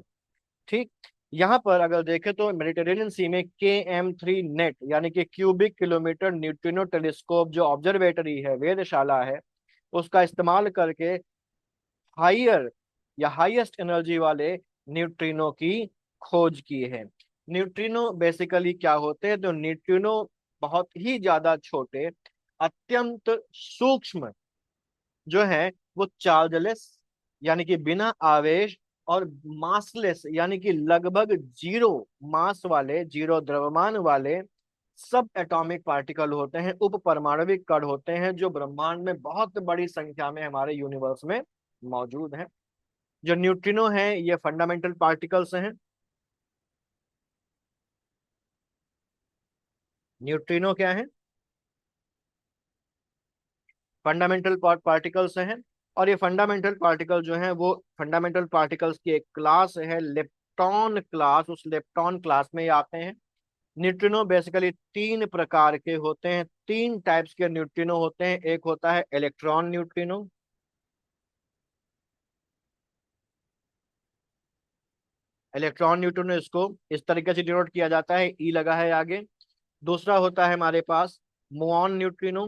ठीक। यहाँ पर अगर देखें तो मेडिटेरेनियन सी में KM3 नेट यानी कि क्यूबिक किलोमीटर न्यूट्रिनो टेलीस्कोप जो ऑब्जर्वेटरी है, वेधशाला है, उसका इस्तेमाल करके हायर या हाईएस्ट एनर्जी वाले न्यूट्रिनो की खोज की है। न्यूट्रिनो बेसिकली क्या होते हैं? तो न्यूट्रिनो बहुत ही ज्यादा छोटे, अत्यंत सूक्ष्म जो है वो चार्जलेस यानी कि बिना आवेश, और मासलेस यानी कि लगभग जीरो मास वाले, जीरो द्रव्यमान वाले सब एटॉमिक पार्टिकल होते हैं, उप परमाणविक कण होते हैं, जो ब्रह्मांड में बहुत बड़ी संख्या में हमारे यूनिवर्स में मौजूद हैं। जो न्यूट्रिनो हैं ये फंडामेंटल पार्टिकल्स हैं। न्यूट्रिनो क्या है? फंडामेंटल पार्टिकल्स हैं। और ये फंडामेंटल पार्टिकल जो हैं वो फंडामेंटल पार्टिकल्स की एक क्लास है, लेप्टॉन क्लास। उस लेप्टॉन क्लास में ये आते हैं। न्यूट्रिनो बेसिकली तीन प्रकार के होते हैं, तीन टाइप्स के न्यूट्रिनो होते हैं। एक होता है इलेक्ट्रॉन न्यूट्रिनो, इलेक्ट्रॉन न्यूट्रिनो इसको इस तरीके से डिनोट किया जाता है, ई लगा है आगे। दूसरा होता है हमारे पास मुऑन न्यूट्रिनो,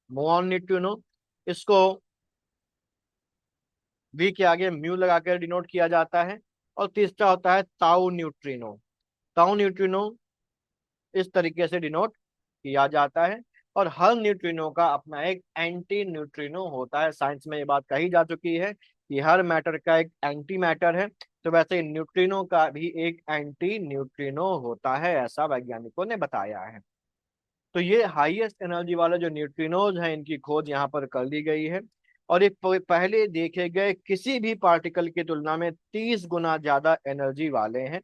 मुऑन न्यूट्रिनो इसको वी के आगे म्यू लगाकर डिनोट किया जाता है। और तीसरा होता है ताऊ न्यूट्रिनो, ताऊ न्यूट्रिनो इस तरीके से डिनोट किया जाता है। और हर न्यूट्रिनो का अपना एक एंटी न्यूट्रिनो होता है। साइंस में ये बात कही जा चुकी है कि हर मैटर का एक एंटी मैटर है, तो वैसे न्यूट्रिनो का भी एक एंटी न्यूट्रिनो होता है, ऐसा वैज्ञानिकों ने बताया है। तो ये हाईएस्ट एनर्जी वाले जो न्यूट्रिनोज हैं, इनकी खोज यहाँ पर कर ली गई है। और ये पहले देखे गए किसी भी पार्टिकल की तुलना में 30 गुना ज्यादा एनर्जी वाले हैं,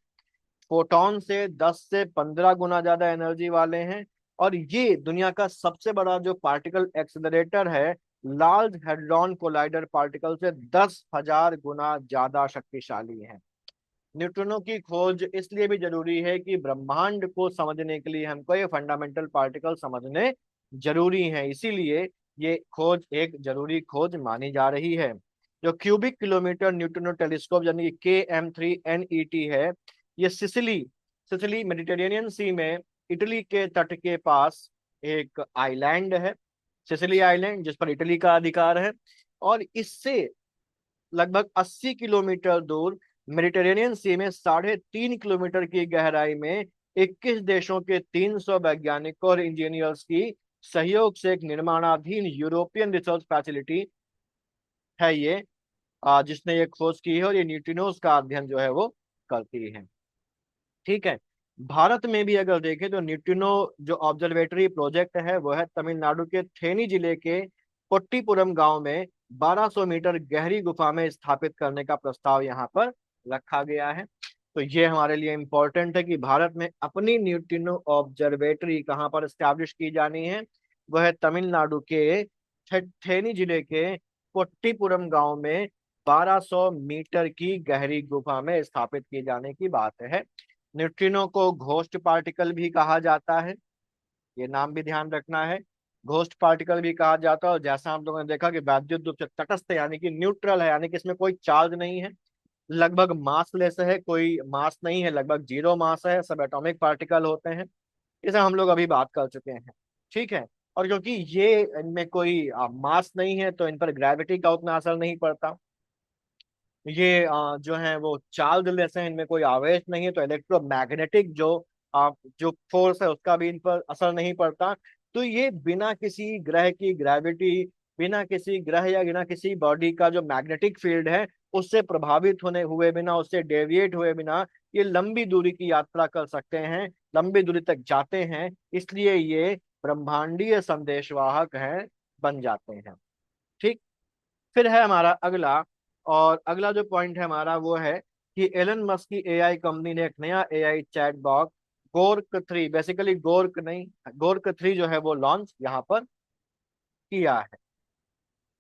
फोटॉन से 10 से 15 गुना ज्यादा एनर्जी वाले हैं। और ये दुनिया का सबसे बड़ा जो पार्टिकल एक्सेलरेटर है, लार्ज हेड्रॉन कोलाइडर पार्टिकल से 10,000 गुना ज्यादा शक्तिशाली है। न्यूट्रिनो की खोज इसलिए भी जरूरी है कि ब्रह्मांड को समझने के लिए हमको ये फंडामेंटल पार्टिकल समझने जरूरी है, इसीलिए ये खोज एक जरूरी खोज मानी जा रही है। जो क्यूबिक किलोमीटर न्यूट्रिनो टेलीस्कोप यानी कि KM3NET है, ये सिसिली सिसिली मेडिटेरेनियन सी में इटली के तट के पास एक आइलैंड है, सिसिली आइलैंड, जिस पर इटली का अधिकार है। और इससे लगभग 80 किलोमीटर दूर मेडिटेरेनियन सी में 3.5 किलोमीटर की गहराई में 21 देशों के 300 वैज्ञानिकों और इंजीनियर्स की सहयोग से एक निर्माणाधीन यूरोपियन रिसर्च फैसिलिटी है ये, जिसने ये खोज की है और ये न्यूट्रिनोज का अध्ययन जो है वो करती है। ठीक है। भारत में भी अगर देखें तो न्यूट्रिनो जो ऑब्जर्वेटरी प्रोजेक्ट है वो है तमिलनाडु के थेनी जिले के पोट्टीपुरम गांव में 1200 मीटर गहरी गुफा में स्थापित करने का प्रस्ताव यहाँ पर रखा गया है। तो ये हमारे लिए इम्पोर्टेंट है कि भारत में अपनी न्यूट्रिनो ऑब्जर्वेटरी कहाँ पर स्टैब्लिश की जानी है, वह है तमिलनाडु के थेनी जिले के पोट्टीपुरम गांव में 1200 मीटर की गहरी गुफा में स्थापित की जाने की बात है। न्यूट्रिनो को घोस्ट पार्टिकल भी कहा जाता है, ये नाम भी ध्यान रखना है। घोस्ट पार्टिकल भी कहा जाता है, और जैसा हम लोगों ने देखा कि वैद्युत रूप से तटस्थ यानी कि न्यूट्रल है, यानी कि इसमें कोई चार्ज नहीं है, लगभग मासलेस है, कोई मास नहीं है, लगभग जीरो मास है, सब एटॉमिक पार्टिकल होते हैं। इसे हम लोग अभी बात कर चुके हैं। ठीक है। और क्योंकि ये इनमें कोई मास नहीं है, तो इन पर ग्रेविटी का उतना असर नहीं पड़ता। ये जो है वो चार्ज लेते हैं, इनमें कोई आवेश नहीं है, तो इलेक्ट्रोमैग्नेटिक जो फोर्स है उसका भी इन पर असर नहीं पड़ता। तो ये बिना किसी ग्रह की ग्रेविटी, बिना किसी ग्रह या बिना किसी बॉडी का जो मैग्नेटिक फील्ड है उससे प्रभावित होने हुए बिना, उससे डेविएट हुए बिना ये लंबी दूरी की यात्रा कर सकते हैं, लंबी दूरी तक जाते हैं। इसलिए ये ब्रह्मांडीय संदेशवाहक हैं, बन जाते हैं। ठीक। फिर है हमारा अगला, और अगला जो पॉइंट है हमारा वो है कि एलन मस्क की एआई कंपनी ने एक नया एआई चैट बॉक्स गोर्क 3, बेसिकली गोर्क नहीं, गोर्क 3 जो है वो लॉन्च यहाँ पर किया है।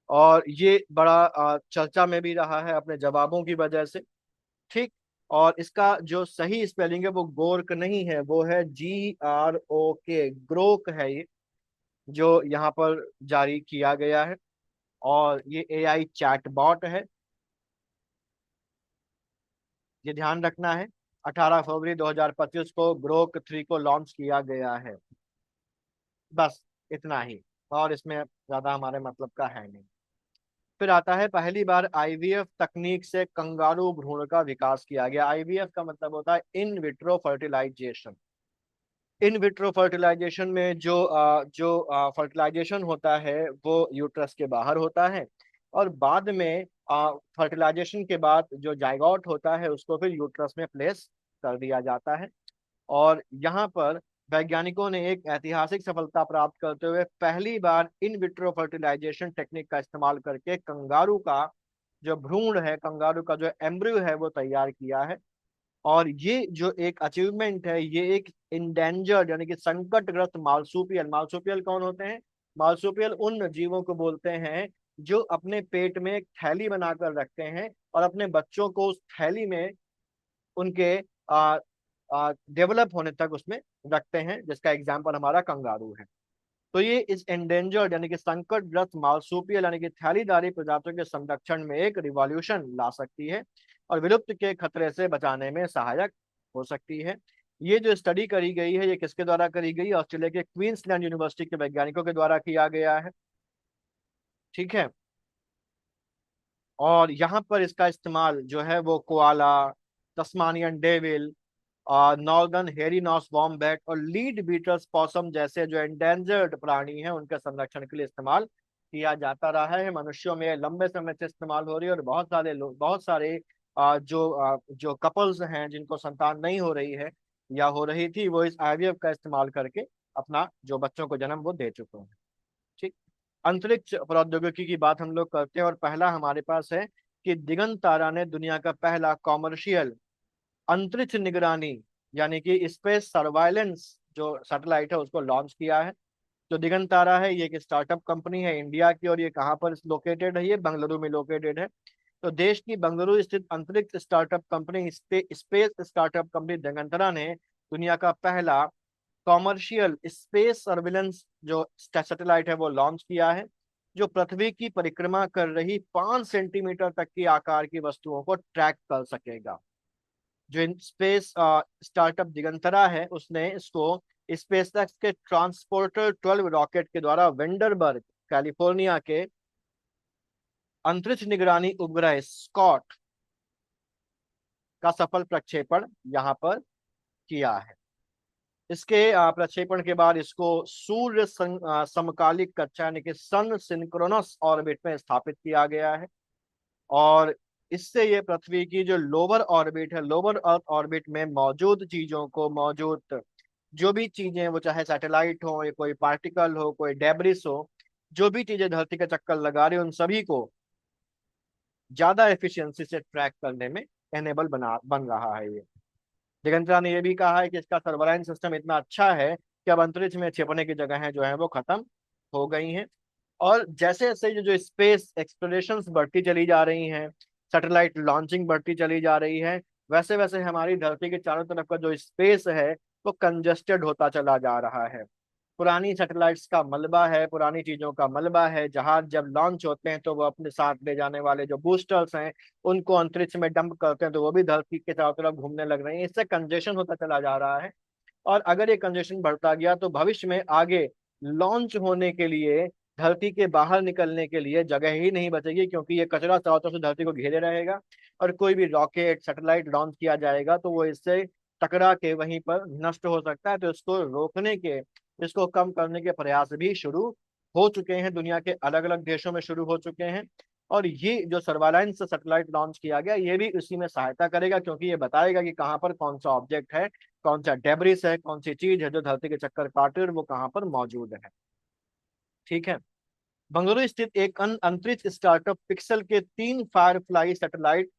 और ये बड़ा चर्चा में भी रहा है अपने जवाबों की वजह से। ठीक। और इसका जो सही स्पेलिंग है वो गोर्क नहीं है, वो है GROK, ग्रोक है ये, जो यहाँ पर जारी किया गया है। और ये एआई चैटबॉट है, ये ध्यान रखना है। 18 फरवरी 2025 को ग्रोक 3 को लॉन्च किया गया है। बस इतना ही, और इसमें ज्यादा हमारे मतलब का है नहीं। फिर आता है पहली बार आईवीएफ तकनीक से कंगारू भ्रूण का विकास किया गया। आईवीएफ का मतलब होता है in vitro fertilisation. In vitro fertilisation में जो फर्टिलाइजेशन होता है वो यूट्रस के बाहर होता है, और बाद में फर्टिलाइजेशन के बाद जो जाइगोट होता है उसको फिर यूट्रस में प्लेस कर दिया जाता है। और यहाँ पर वैज्ञानिकों ने एक ऐतिहासिक सफलता प्राप्त करते हुए पहली बार इन विट्रो फर्टिलाइजेशन टेक्निक का इस्तेमाल करके कंगारू का जो भ्रूण है, कंगारू का जो एम्ब्रियो है वो तैयार किया है। और ये जो एक अचीवमेंट है, ये एक इंडेंजर्ड यानी कि संकटग्रस्त मार्सुपियल, मार्सुपियल कौन होते हैं? मार्सुपियल उन जीवों को बोलते हैं जो अपने पेट में एक थैली बनाकर रखते हैं और अपने बच्चों को उस थैली में उनके डेवलप होने तक उसमें रखते हैं, जिसका एग्जाम्पल हमारा कंगारू है। तो ये इस एंडेंजर्ड यानी कि संकटग्रस्त मार्सुपियल यानी कि थैलीदारी प्रजातियों के संरक्षण में एक रिवॉल्यूशन ला सकती है और विलुप्त के खतरे से बचाने में सहायक हो सकती है। ये जो स्टडी करी गई है, ये किसके द्वारा करी गई? ऑस्ट्रेलिया के क्वींसलैंड यूनिवर्सिटी के वैज्ञानिकों के द्वारा किया गया है। ठीक है। और यहाँ पर इसका इस्तेमाल जो है वो कोआला, तस्मानियन डेविल, नॉर्दर्न हेरी नॉस वॉम्बैट और लीड बीटल्स पॉसम जैसे जो एंडेंजर्ड प्राणी हैं उनके संरक्षण के लिए इस्तेमाल किया जाता रहा है। मनुष्यों में लंबे समय से इस्तेमाल हो रही है और बहुत सारे लोग, बहुत सारे जो कपल्स हैं जिनको संतान नहीं हो रही है या हो रही थी, वो इस आईवीएफ का इस्तेमाल करके अपना जो बच्चों को जन्म वो दे चुके हैं। ठीक। अंतरिक्ष प्रौद्योगिकी की बात हम लोग करते हैं और पहला हमारे पास है कि दिगंत तारा ने दुनिया का पहला कॉमर्शियल अंतरिक्ष निगरानी यानी कि स्पेस सर्वाइलेंस जो सैटेलाइट है उसको लॉन्च किया है। जो दिगंत तारा है ये एक स्टार्टअप कंपनी है इंडिया की, और ये कहाँ पर लोकेटेड है? ये बेंगलुरु में लोकेटेड है। तो देश की बेंगलुरु स्थित अंतरिक्ष startup company space startup company Digantara ने दुनिया का पहला कॉमर्शियल स्पेस सर्विलेंस जो सैटेलाइट है वो लॉन्च किया है, जो पृथ्वी की परिक्रमा कर रही 5 सेंटीमीटर तक की आकार की वस्तुओं को ट्रैक कर सकेगा। जो स्पेस स्टार्टअप दिगंतरा है उसने इसको स्पेसएक्स के ट्रांसपोर्टर 12 रॉकेट के द्वारा वेंडरबर्ग कैलिफोर्निया के अंतरिक्ष निगरानी उपग्रह स्कॉट का सफल प्रक्षेपण यहाँ पर किया है। इसके प्रक्षेपण के बाद इसको सूर्य समकालिक कक्षा यानी कि सन सिंक्रोनस ऑर्बिट में स्थापित किया गया है। और इससे ये पृथ्वी की जो लोअर ऑर्बिट है, लोअर अर्थ ऑर्बिट में मौजूद चीजों को, मौजूद जो भी चीजें, वो चाहे सैटेलाइट हो या कोई पार्टिकल हो, कोई डेब्रिस हो, जो भी चीजें धरती का चक्कर लगा रही, उन सभी को ज्यादा एफिशिएंसी से ट्रैक करने में एनेबल बन रहा है ये। दिगंतरा ने यह भी कहा है कि इसका सर्वलाइन सिस्टम इतना अच्छा है कि अब अंतरिक्ष में छिपने की जगहें जो है वो खत्म हो गई हैं। और जैसे जैसे जो स्पेस एक्सप्लोरेशन बढ़ती चली जा रही हैं, सैटेलाइट लॉन्चिंग बढ़ती चली जा रही है, वैसे वैसे हमारी धरती के चारों तरफ का जो स्पेस है वो कंजस्टेड होता चला जा रहा है। पुरानी सैटेलाइट्स का मलबा है, पुरानी चीजों का मलबा है। जहाज जब लॉन्च होते हैं तो वो अपने साथ ले जाने वाले जो बूस्टर्स हैं उनको अंतरिक्ष में डंप करते हैं, तो वो भी धरती के चारों तरफ घूमने लग रहे हैं। इससे कंजेशन होता चला जा रहा है। और अगर ये कंजेशन बढ़ता गया तो भविष्य में आगे लॉन्च होने के लिए, धरती के बाहर निकलने के लिए जगह ही नहीं बचेगी, क्योंकि ये कचरा चारों तरफ से धरती को घेरे रहेगा। और कोई भी रॉकेट सैटेलाइट लॉन्च किया जाएगा तो वो इससे टकरा के वहीं पर नष्ट हो सकता है। तो इसको रोकने के, इसको कम करने के प्रयास भी शुरू हो चुके हैं, दुनिया के अलग अलग देशों में शुरू हो चुके हैं। और ये जो सर्वालाइंस सैटेलाइट लॉन्च किया गया ये भी उसी में सहायता करेगा, क्योंकि ये बताएगा कि कहाँ पर कौन सा ऑब्जेक्ट है, कौन सा डेब्रिस है, कौन सी चीज है जो धरती के चक्कर काट रही है और वो कहाँ पर मौजूद है। ठीक है। बंगलुरु स्थित एक अंतरिक्ष स्टार्टअप पिक्सल के 3 फायरफ्लाई सैटेलाइट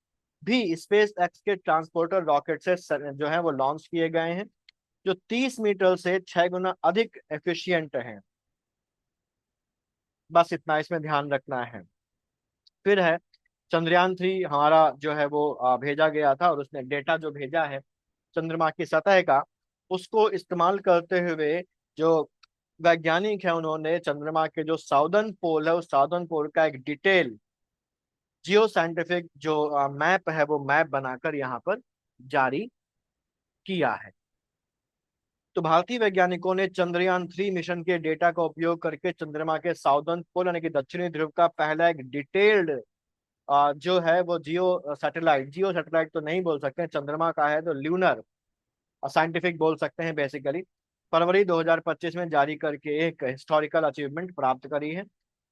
भी स्पेस एक्स के ट्रांसपोर्टर रॉकेट से जो है वो लॉन्च किए गए हैं, जो 30 मीटर से 6 गुना अधिक एफिशिएंट हैं। बस इतना इसमें ध्यान रखना है। फिर है चंद्रयान 3, हमारा जो है वो भेजा गया था और उसने डेटा जो भेजा है चंद्रमा की सतह का, उसको इस्तेमाल करते हुए जो वैज्ञानिक है उन्होंने चंद्रमा के जो साउदर्न पोल है उस साउदर्न पोल का एक डिटेल जियो साइंटिफिक जो मैप है वो मैप बनाकर यहाँ पर जारी किया है। तो भारतीय वैज्ञानिकों ने चंद्रयान 3 मिशन के डेटा का उपयोग करके चंद्रमा के साउदर्न पोल यानी कि दक्षिणी ध्रुव का पहला एक डिटेल्ड जो है वो जियो सैटेलाइट तो नहीं बोल सकते हैं, चंद्रमा का है तो ल्यूनर साइंटिफिक बोल सकते हैं बेसिकली, फरवरी 2025 में जारी करके एक हिस्टोरिकल अचीवमेंट प्राप्त करी है।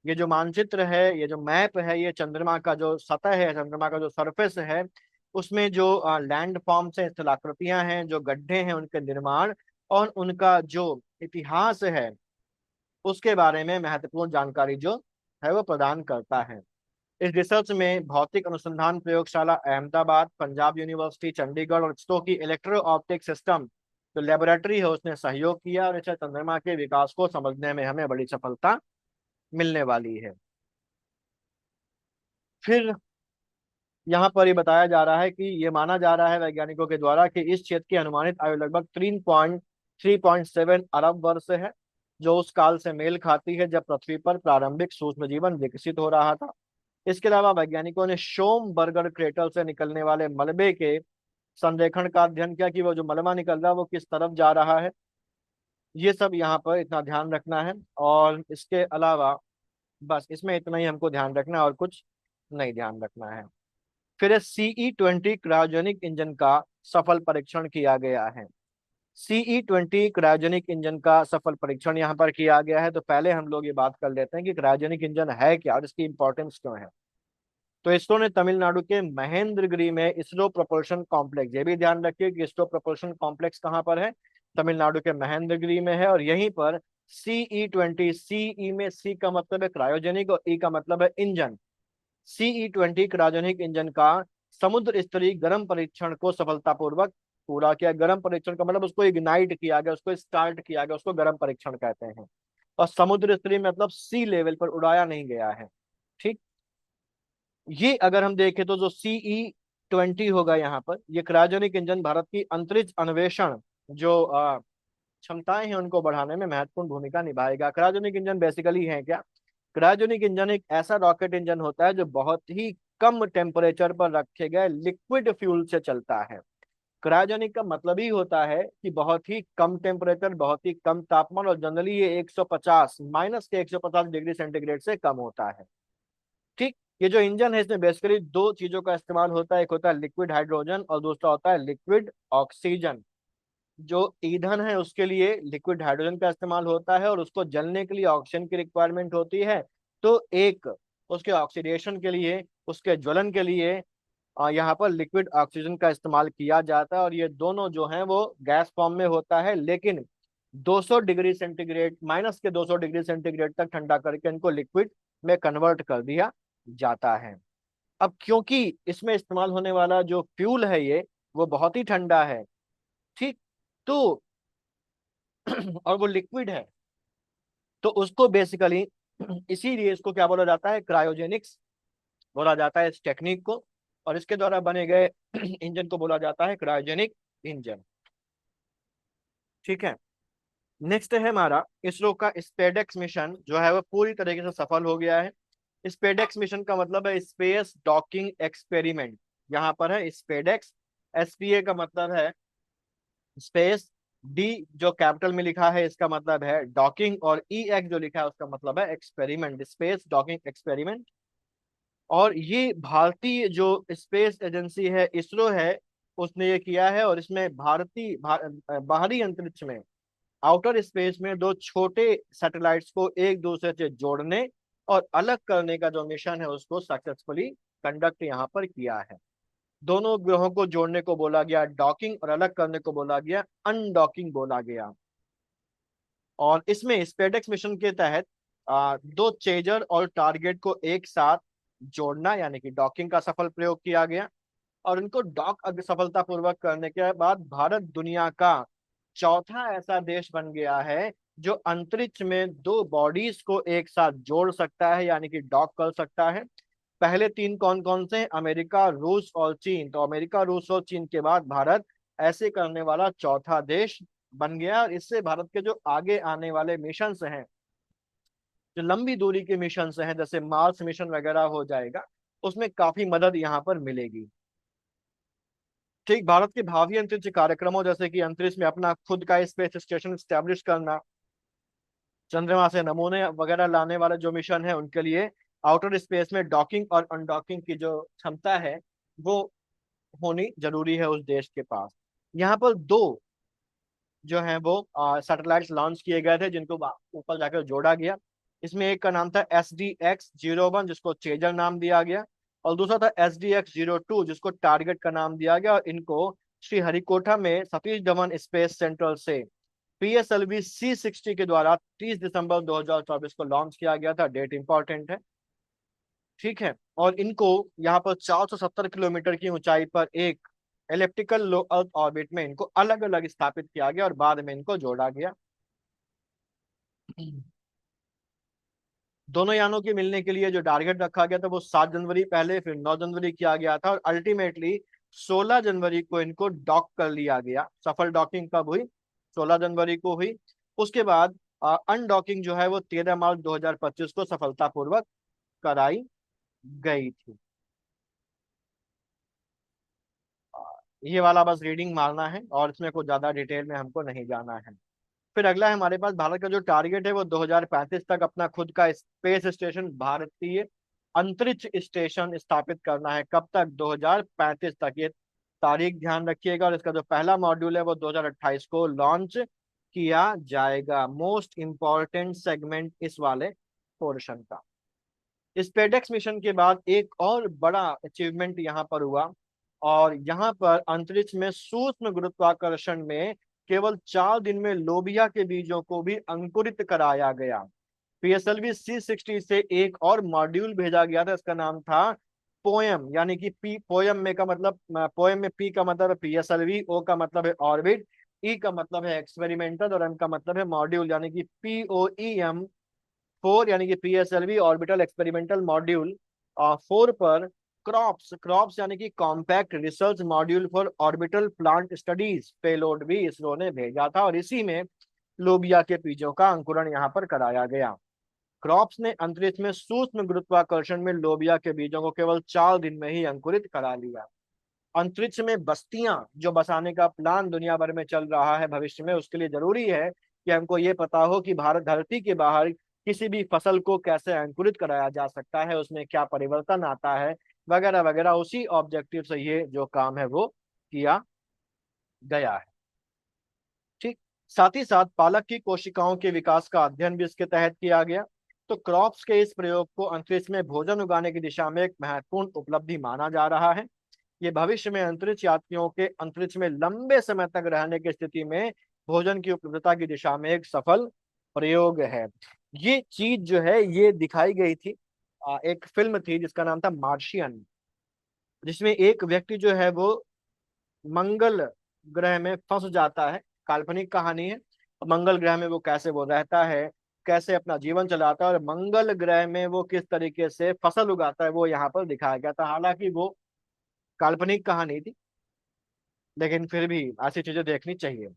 ये जो मानचित्र है, ये जो मैप है, ये चंद्रमा का जो सतह है, चंद्रमा का जो सरफेस है, उसमें जो लैंड फॉर्म्स हैं, स्थलाकृतियां हैं, जो गड्ढे हैं, उनके निर्माण और उनका जो इतिहास है उसके बारे में महत्वपूर्ण जानकारी जो है वो प्रदान करता है। इस रिसर्च में भौतिक अनुसंधान प्रयोगशाला अहमदाबाद, पंजाब यूनिवर्सिटी चंडीगढ़ और इसरो की इलेक्ट्रो ऑप्टिक सिस्टम जो लेबोरेटरी है उसने सहयोग किया, और इससे चंद्रमा के विकास को समझने में हमें बड़ी सफलता मिलने वाली है। फिर यहाँ पर ये बताया जा रहा है कि ये माना जा रहा है वैज्ञानिकों के द्वारा कि इस क्षेत्र की अनुमानित आयु लगभग 3.7 अरब वर्ष है, जो उस काल से मेल खाती है जब पृथ्वी पर प्रारंभिक सूक्ष्म जीवन विकसित हो रहा था। इसके अलावा वैज्ञानिकों ने शोम बर्गर क्रेटर से निकलने वाले मलबे के संरेखण का अध्ययन किया कि वो जो मलबा निकल रहा है वो किस तरफ जा रहा है। ये सब यहाँ पर इतना ध्यान रखना है, और इसके अलावा बस इसमें इतना ही हमको ध्यान रखना है और कुछ नहीं ध्यान रखना है। फिर CE-20 क्रायोजेनिक इंजन का सफल परीक्षण किया गया है। CE-20 क्रायोजेनिक इंजन का सफल परीक्षण यहाँ पर किया गया है। तो पहले हम लोग ये बात कर लेते हैं कि क्रायोजेनिक इंजन है क्या और इसकी इंपॉर्टेंस क्यों है। तो इसरो ने तमिलनाडु के महेंद्रगिरी में इसरो propulsion कॉम्प्लेक्स, ये भी ध्यान रखिए कि इसरो propulsion कॉम्प्लेक्स कहाँ पर है, तमिलनाडु के महेंद्रगिरी में है। और यहीं पर CE-20, सीई में सी का मतलब है क्रायोजेनिक और ई का मतलब है इंजन, CE-20 क्रायोजेनिक इंजन का समुद्र स्तरीय गर्म परीक्षण को सफलतापूर्वक पूरा किया। गर्म परीक्षण का मतलब उसको इग्नाइट किया गया, उसको स्टार्ट किया गया, उसको गर्म परीक्षण कहते हैं। और समुद्र स्तरीय मतलब सी लेवल पर उड़ाया नहीं गया है। ठीक, ये अगर हम देखें तो जो CE-20 होगा यहाँ पर, ये क्रायोजेनिक इंजन भारत की अंतरिक्ष अन्वेषण जो क्षमताएं हैं उनको बढ़ाने में महत्वपूर्ण भूमिका निभाएगा। क्रायोजेनिक इंजन बेसिकली है क्या? क्रायोजेनिक इंजन एक ऐसा रॉकेट इंजन होता है जो बहुत ही कम टेम्परेचर पर रखे गए लिक्विड फ्यूल से चलता है। क्रायोजेनिक का मतलब ही होता है कि बहुत ही कम टेम्परेचर, बहुत ही कम तापमान, और जनरली ये 150 -150 डिग्री सेंटीग्रेड से कम होता है। ठीक, ये जो इंजन है इसमें बेसिकली दो चीजों का इस्तेमाल होता है, एक होता है लिक्विड हाइड्रोजन और दूसरा होता है लिक्विड ऑक्सीजन। जो ईंधन है उसके लिए लिक्विड हाइड्रोजन का इस्तेमाल होता है और उसको जलने के लिए ऑक्सीजन की रिक्वायरमेंट होती है। तो एक उसके ऑक्सीडेशन के लिए, उसके ज्वलन के लिए यहाँ पर लिक्विड ऑक्सीजन का इस्तेमाल किया जाता है। और ये दोनों जो हैं वो गैस फॉर्म में होता है, लेकिन 200 डिग्री सेंटीग्रेड, माइनस के 200 डिग्री सेंटीग्रेड तक ठंडा करके इनको लिक्विड में कन्वर्ट कर दिया जाता है। अब क्योंकि इसमें इस्तेमाल होने वाला जो फ्यूल है ये वो बहुत ही ठंडा है, ठीक, तो और वो लिक्विड है, तो उसको बेसिकली इसीलिए इसको क्या बोला जाता है, क्रायोजेनिक्स बोला जाता है इस टेक्निक को। और इसके द्वारा बने गए इंजन को बोला जाता है क्रायोजेनिक इंजन। ठीक है, नेक्स्ट है हमारा इसरो का स्पेडेक्स मिशन, जो है वो पूरी तरीके से सफल हो गया है। स्पेडेक्स मिशन का मतलब है स्पेस डॉकिंग एक्सपेरिमेंट। यहाँ पर है स्पेडेक्स, SPA का मतलब है स्पेस, डी जो कैपिटल में लिखा है इसका मतलब है डॉकिंग, और EX जो लिखा है उसका मतलब है एक्सपेरिमेंट, स्पेस डॉकिंग एक्सपेरिमेंट। और ये भारतीय जो स्पेस एजेंसी है इसरो है, उसने ये किया है। और इसमें बाहरी अंतरिक्ष में, आउटर स्पेस में दो छोटे सैटेलाइट्स को एक दूसरे से जोड़ने और अलग करने का जो मिशन है उसको सक्सेसफुली कंडक्ट यहाँ पर किया है। दोनों ग्रहों को जोड़ने को बोला गया डॉकिंग, और अलग करने को बोला गया अनडॉकिंग बोला गया। और इसमें स्पेडेक्स मिशन के तहत दो चेजर और टारगेट को एक साथ जोड़ना यानी कि डॉकिंग का सफल प्रयोग किया गया। और इनको डॉक सफलतापूर्वक करने के बाद भारत दुनिया का चौथा ऐसा देश बन गया है जो अंतरिक्ष में दो बॉडीज को एक साथ जोड़ सकता है यानी कि डॉक कर सकता है। पहले तीन कौन कौन से हैं? अमेरिका, रूस और चीन। तो अमेरिका, रूस और चीन के बाद भारत ऐसे करने वाला चौथा देश बन गया। और इससे भारत के जो आगे आने वाले मिशन हैं, जो लंबी दूरी के मिशन हैं जैसे मार्स मिशन वगैरह हो जाएगा, उसमें काफी मदद यहाँ पर मिलेगी। ठीक, भारत के भावी अंतरिक्ष कार्यक्रमों जैसे कि अंतरिक्ष में अपना खुद का स्पेस स्टेशन स्टैब्लिश करना, चंद्रमा से नमूने वगैरह लाने वाले जो मिशन है उनके लिए आउटर स्पेस में डॉकिंग और अनडॉकिंग की जो क्षमता है वो होनी जरूरी है उस देश के पास। यहाँ पर दो जो है वो सैटेलाइट्स लॉन्च किए गए थे जिनको ऊपर जाकर जोड़ा गया। इसमें एक का नाम था SDX-01 जिसको चेजर नाम दिया गया, और दूसरा था SDX-02 जिसको टारगेट का नाम दिया गया। और इनको श्रीहरिकोटा में सतीश धवन स्पेस सेंटर से PSLV C-60 के द्वारा 30 दिसंबर 2024 को लॉन्च किया गया था। डेट इंपॉर्टेंट है, ठीक है। और इनको यहाँ पर 470 किलोमीटर की ऊंचाई पर एक एलिप्टिकल लो अर्थ ऑर्बिट में इनको अलग अलग स्थापित किया गया और बाद में इनको जोड़ा गया। दोनों यानों के मिलने के लिए जो टारगेट रखा गया था वो 7 जनवरी पहले, फिर 9 जनवरी किया गया था, और अल्टीमेटली 16 जनवरी को इनको डॉक कर लिया गया। सफल डॉकिंग कब हुई? 16 जनवरी को हुई। उसके बाद अनडॉकिंग जो है वो 13 मार्च 2025 को सफलतापूर्वक कराई गई थी। ये वाला बस रीडिंग मारना है और इसमें कुछ ज्यादा डिटेल में हमको नहीं जाना है। फिर अगला है हमारे पास, भारत का जो टारगेट है वो 2035 तक अपना खुद का स्पेस स्टेशन, भारतीय अंतरिक्ष स्टेशन स्थापित करना है। कब तक? 2035 तक। ये तारीख ध्यान रखिएगा। और इसका जो पहला मॉड्यूल है वो 2028 को लॉन्च किया जाएगा। मोस्ट इंपॉर्टेंट सेगमेंट इस वाले पोर्शन का। स्पेडेक्स मिशन के बाद एक और बड़ा अचीवमेंट यहाँ पर हुआ, और यहाँ पर अंतरिक्ष में सूक्ष्म गुरुत्वाकर्षण में केवल 4 दिन में लोबिया के बीजों को भी अंकुरित कराया गया। पीएसएलवी C60 से एक और मॉड्यूल भेजा गया था, इसका नाम था पोयम, यानी कि पी पोयम में का मतलब, पोयम में पी का मतलब है पीएसएलवी, ओ का मतलब है ऑर्बिट, ई का मतलब है एक्सपेरिमेंटल, और एम का मतलब है मॉड्यूल, यानी कि POEM 4, यानी कि पीएसएलवी ऑर्बिटल एक्सपेरिमेंटल मॉड्यूल 4 पर क्रॉप्स क्रॉप्स यानी कि compact research module for orbital plant studies payload भी इसरो ने भेजा था, और इसी में लोबिया के बीजों का अंकुरण यहाँ पर कराया गया। क्रॉप्स ने अंतरिक्ष में सूक्ष्म गुरुत्वाकर्षण में लोबिया के बीजों को केवल 4 दिन में ही अंकुरित करा लिया। अंतरिक्ष में बस्तियां जो बसाने का प्लान दुनिया भर में चल रहा है भविष्य में, उसके लिए जरूरी है कि हमको ये पता हो कि भारत धरती के बाहर किसी भी फसल को कैसे अंकुरित कराया जा सकता है, उसमें क्या परिवर्तन आता है, वगैरह वगैरह। उसी ऑब्जेक्टिव से ये जो काम है वो किया गया है। ठीक। साथ ही साथ पालक की कोशिकाओं के विकास का अध्ययन भी इसके तहत किया गया। तो क्रॉप्स के इस प्रयोग को अंतरिक्ष में भोजन उगाने की दिशा में एक महत्वपूर्ण उपलब्धि माना जा रहा है। ये भविष्य में अंतरिक्ष यात्रियों के अंतरिक्ष में लंबे समय तक रहने की स्थिति में भोजन की उपलब्धता की दिशा में एक सफल प्रयोग है। ये चीज जो है ये दिखाई गई थी, एक फिल्म थी जिसका नाम था मार्शियन, जिसमें एक व्यक्ति जो है वो मंगल ग्रह में फंस जाता है। काल्पनिक कहानी है। मंगल ग्रह में वो कैसे वो रहता है, कैसे अपना जीवन चलाता है, और मंगल ग्रह में वो किस तरीके से फसल उगाता है, वो यहाँ पर दिखाया गया था। हालांकि वो काल्पनिक कहानी थी, लेकिन फिर भी ऐसी चीजें देखनी चाहिए।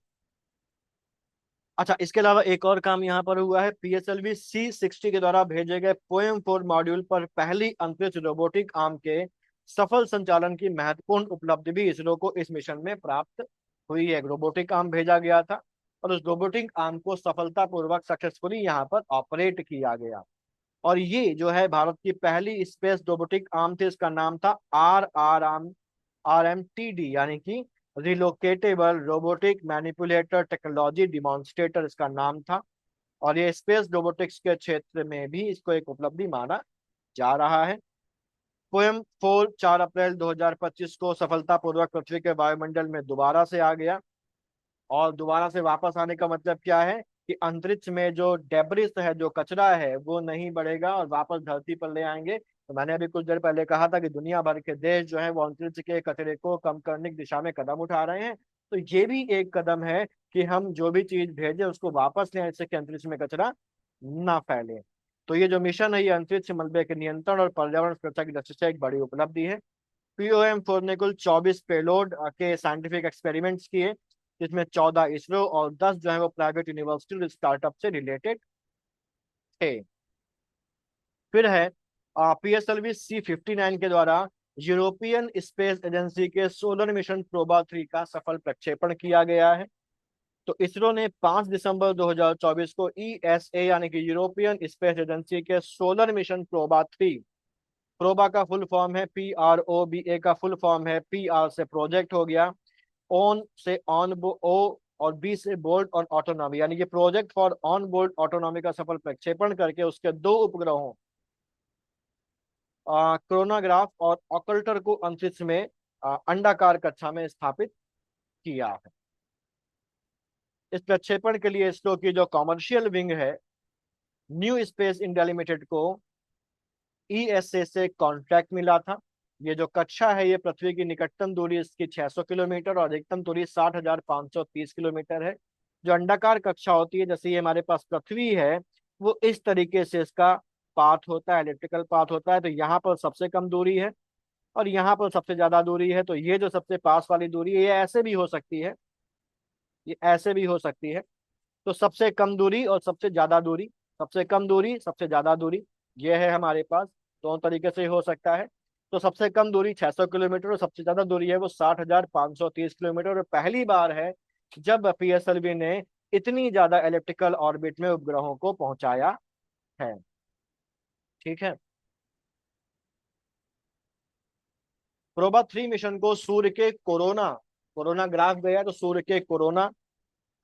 अच्छा, इसके अलावा एक और काम यहाँ पर हुआ है। पीएसएलवी C60 के द्वारा भेजे गए पोएम 4 मॉड्यूल पर पहली अंतरिक्ष रोबोटिक आर्म के सफल संचालन की महत्वपूर्ण उपलब्धि भी इसरो को इस मिशन में प्राप्त हुई है। एक रोबोटिक आर्म भेजा गया था, और उस रोबोटिक आर्म को सफलतापूर्वक सक्सेसफुली यहाँ पर ऑपरेट किया गया। और ये जो है भारत की पहली स्पेस रोबोटिक आर्म थी। इसका नाम था RMTD, यानी कि relocatable robotic manipulator technology demonstrator इसका नाम था। और ये स्पेस रोबोटिक्स के क्षेत्र में भी इसको एक उपलब्धि माना जा रहा है। पोएम 4 4 अप्रैल 2025 को सफलतापूर्वक पृथ्वी के वायुमंडल में दोबारा से आ गया। और दोबारा से वापस आने का मतलब क्या है कि अंतरिक्ष में जो डेब्रिस है, जो कचरा है, वो नहीं बढ़ेगा और वापस धरती पर ले आएंगे। तो मैंने अभी कुछ देर पहले कहा था कि दुनिया भर के देश जो है वो अंतरिक्ष के कचरे को कम करने की दिशा में कदम उठा रहे हैं। तो ये भी एक कदम है कि हम जो भी चीज भेजें उसको वापस लें, इससे कि अंतरिक्ष में कचरा ना फैले। तो ये जो मिशन है ये अंतरिक्ष मलबे के नियंत्रण और पर्यावरण सुरक्षा की दृष्टि से एक बड़ी उपलब्धि है। POM 4 ने कुल 24 पेलोड के साइंटिफिक एक्सपेरिमेंट्स किए, जिसमें 14 इसरो और 10 जो है वो प्राइवेट यूनिवर्सिटी और स्टार्टअप से रिलेटेड थे। फिर है PSLV C59 के द्वारा यूरोपियन स्पेस एजेंसी के सोलर मिशन प्रोबा 3 का सफल प्रक्षेपण किया गया है। तो इसरो ने 5 दिसंबर 2024 को ESA यानी कि यूरोपियन स्पेस एजेंसी के सोलर मिशन प्रोबा 3, प्रोबा का फुल फॉर्म है PROBA, का फुल फॉर्म है PR से प्रोजेक्ट हो गया, ऑन से ऑन ओ, और बी से बोर्ड और ऑटोनॉमी, यानी कि project for on board autonomy का सफल प्रक्षेपण करके उसके 2 उपग्रहों क्रोनोग्राफ और ऑकल्टर को अंतरिक्ष में अंडाकार कक्षा में स्थापित किया है। इस प्रक्षेपण के लिए इसरो की जो कॉमर्शियल विंग है, न्यू स्पेस इंडिया लिमिटेड को ESA से कॉन्ट्रैक्ट मिला था। ये जो कक्षा है ये पृथ्वी की निकटतम दूरी इसकी 600 किलोमीटर और अधिकतम दूरी 60,530 किलोमीटर है। जो अंडाकार कक्षा होती है, जैसे ये हमारे पास पृथ्वी है, वो इस तरीके से इसका पाथ होता है, इलेक्ट्रिकल पाथ होता है, तो यहाँ पर सबसे कम दूरी है और यहाँ पर सबसे ज्यादा दूरी है। तो ये जो सबसे पास वाली दूरी है, ये ऐसे भी हो सकती है, ये ऐसे भी हो सकती है। तो सबसे कम दूरी और सबसे ज्यादा दूरी, सबसे कम दूरी सबसे ज्यादा दूरी, ये है हमारे पास। दोनों तरीके से हो सकता है। तो सबसे कम दूरी 600 किलोमीटर और सबसे ज्यादा दूरी है वो 60,530 किलोमीटर। और पहली बार है जब पीएसएलवी ने इतनी ज्यादा इलेक्ट्रिकल ऑर्बिट में उपग्रहों को पहुंचाया है। ठीक है। प्रोबा 3 मिशन को सूर्य के कोरोना कोरोना ग्राफ गया, तो सूर्य के कोरोना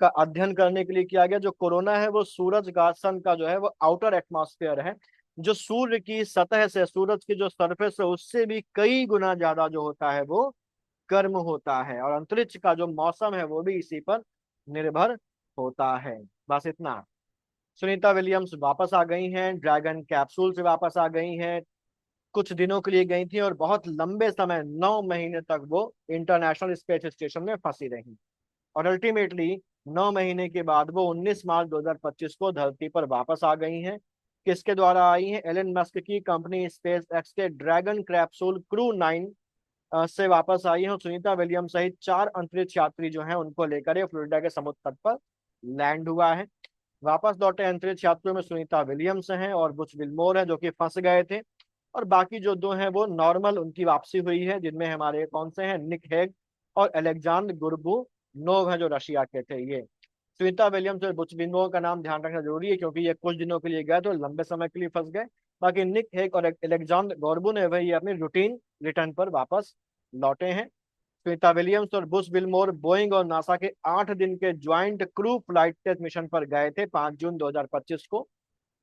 का अध्ययन करने के लिए किया गया। जो कोरोना है वो सूरज का, सन का जो है वो आउटर एटमॉस्फेयर है, जो सूर्य की सतह से, सूरज की जो सरफेस है उससे भी कई गुना ज्यादा जो होता है वो गर्म होता है। और अंतरिक्ष का जो मौसम है वो भी इसी पर निर्भर होता है। बस इतना। सुनीता विलियम्स वापस आ गई हैं, ड्रैगन कैप्सूल से वापस आ गई हैं। कुछ दिनों के लिए गई थी और बहुत लंबे समय, 9 महीने तक वो इंटरनेशनल स्पेस स्टेशन में फंसी रही। और अल्टीमेटली 9 महीने के बाद वो 19 मार्च 2025 को धरती पर वापस आ गई हैं। किसके द्वारा आई हैं? एलन मस्क की कंपनी स्पेस एक्स के ड्रैगन कैप्सूल क्रू 9 से वापस आई है। और सुनीता विलियम्स सहित 4 अंतरिक्ष यात्री जो हैं उनको लेकर ये फ्लोरिडा के समुद्र तट पर लैंड हुआ है। वापस लौटे अंतरिक्ष यात्रियों में सुनीता विलियम्स हैं और बुच विल्मोर हैं जो कि फंस गए थे। और बाकी जो दो हैं वो नॉर्मल उनकी वापसी हुई है, जिनमें हमारे कौन से हैं? निक हेग और अलेक्जेंडर गुर्बुनोव है जो रशिया के थे। ये सुनीता विलियम्स और बुच विल्मोर का नाम ध्यान रखना जरूरी है, क्योंकि ये कुछ दिनों के लिए गए तो लंबे समय के लिए फंस गए। बाकी निक हेग और अलेक्जेंडर गुर्बुनोव है, ये अपनी रूटीन रिटर्न पर वापस लौटे हैं। श्वेता विलियम्स और बुश विल्मोर बोइंग और नासा के 8 दिन के joint crew flight test mission पर गए थे 5 जून 2025 को।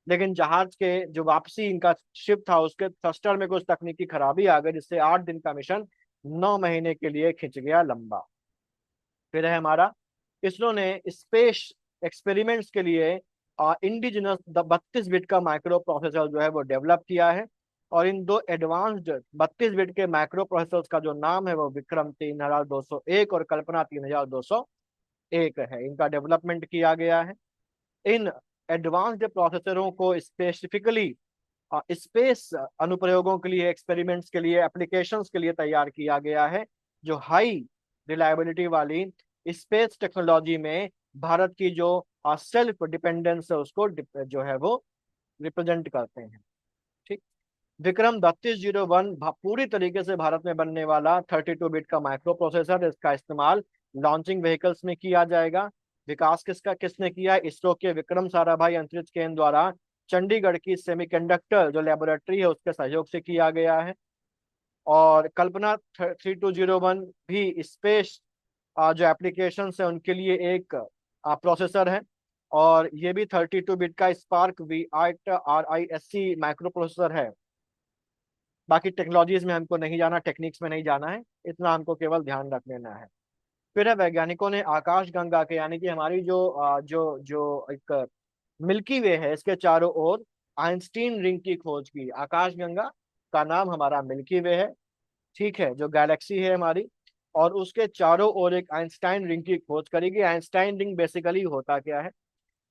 लेकिन जहाज के जो वापसी इनका शिप था उसके थ्रस्टर में कुछ तकनीकी खराबी आ गई, जिससे 8 दिन का मिशन 9 महीने के लिए खिंच गया लंबा। फिर है हमारा, इसरो ने स्पेस एक्सपेरिमेंट्स के लिए इंडिजिनस 32 बिट का माइक्रो प्रोसेसर जो है वो डेवलप किया है। और इन दो एडवांस्ड 32 बिट के माइक्रो प्रोसेसर्स का जो नाम है वो विक्रम 3201 और कल्पना 3201 है। इनका डेवलपमेंट किया गया है। इन एडवांस्ड प्रोसेसरों को स्पेसिफिकली स्पेस अनुप्रयोगों के लिए, एक्सपेरिमेंट्स के लिए, एप्लीकेशंस के लिए तैयार किया गया है, जो हाई रिलायबिलिटी वाली स्पेस टेक्नोलॉजी में भारत की जो सेल्फ डिपेंडेंस है उसको जो है वो रिप्रेजेंट करते हैं। ठीक। विक्रम 3201 पूरी तरीके से भारत में बनने वाला 32 बिट का माइक्रो प्रोसेसर, इसका इस्तेमाल लॉन्चिंग व्हीकल्स में किया जाएगा। विकास किसने किया? इसरो के विक्रम साराभाई अंतरिक्ष केंद्र द्वारा चंडीगढ़ की सेमीकंडक्टर जो लेबोरेटरी है उसके सहयोग से किया गया है। और कल्पना 3201 भी स्पेस जो एप्लीकेशन है उनके लिए एक प्रोसेसर है। और ये भी 32 बिट का spark V8 RISC micro processor है। बाकी टेक्नोलॉजीज में हमको नहीं जाना, टेक्निक्स में नहीं जाना है, इतना हमको केवल ध्यान रख लेना है। फिर है, वैज्ञानिकों ने आकाश गंगा के, यानी कि हमारी जो जो जो एक मिल्की वे है, इसके चारों ओर आइंस्टीन रिंग की खोज की। आकाश गंगा का नाम हमारा मिल्की वे है। ठीक है, जो गैलेक्सी है हमारी, और उसके चारों ओर एक आइंस्टाइन रिंग की खोज करेगी। आइंस्टाइन रिंग बेसिकली होता क्या है?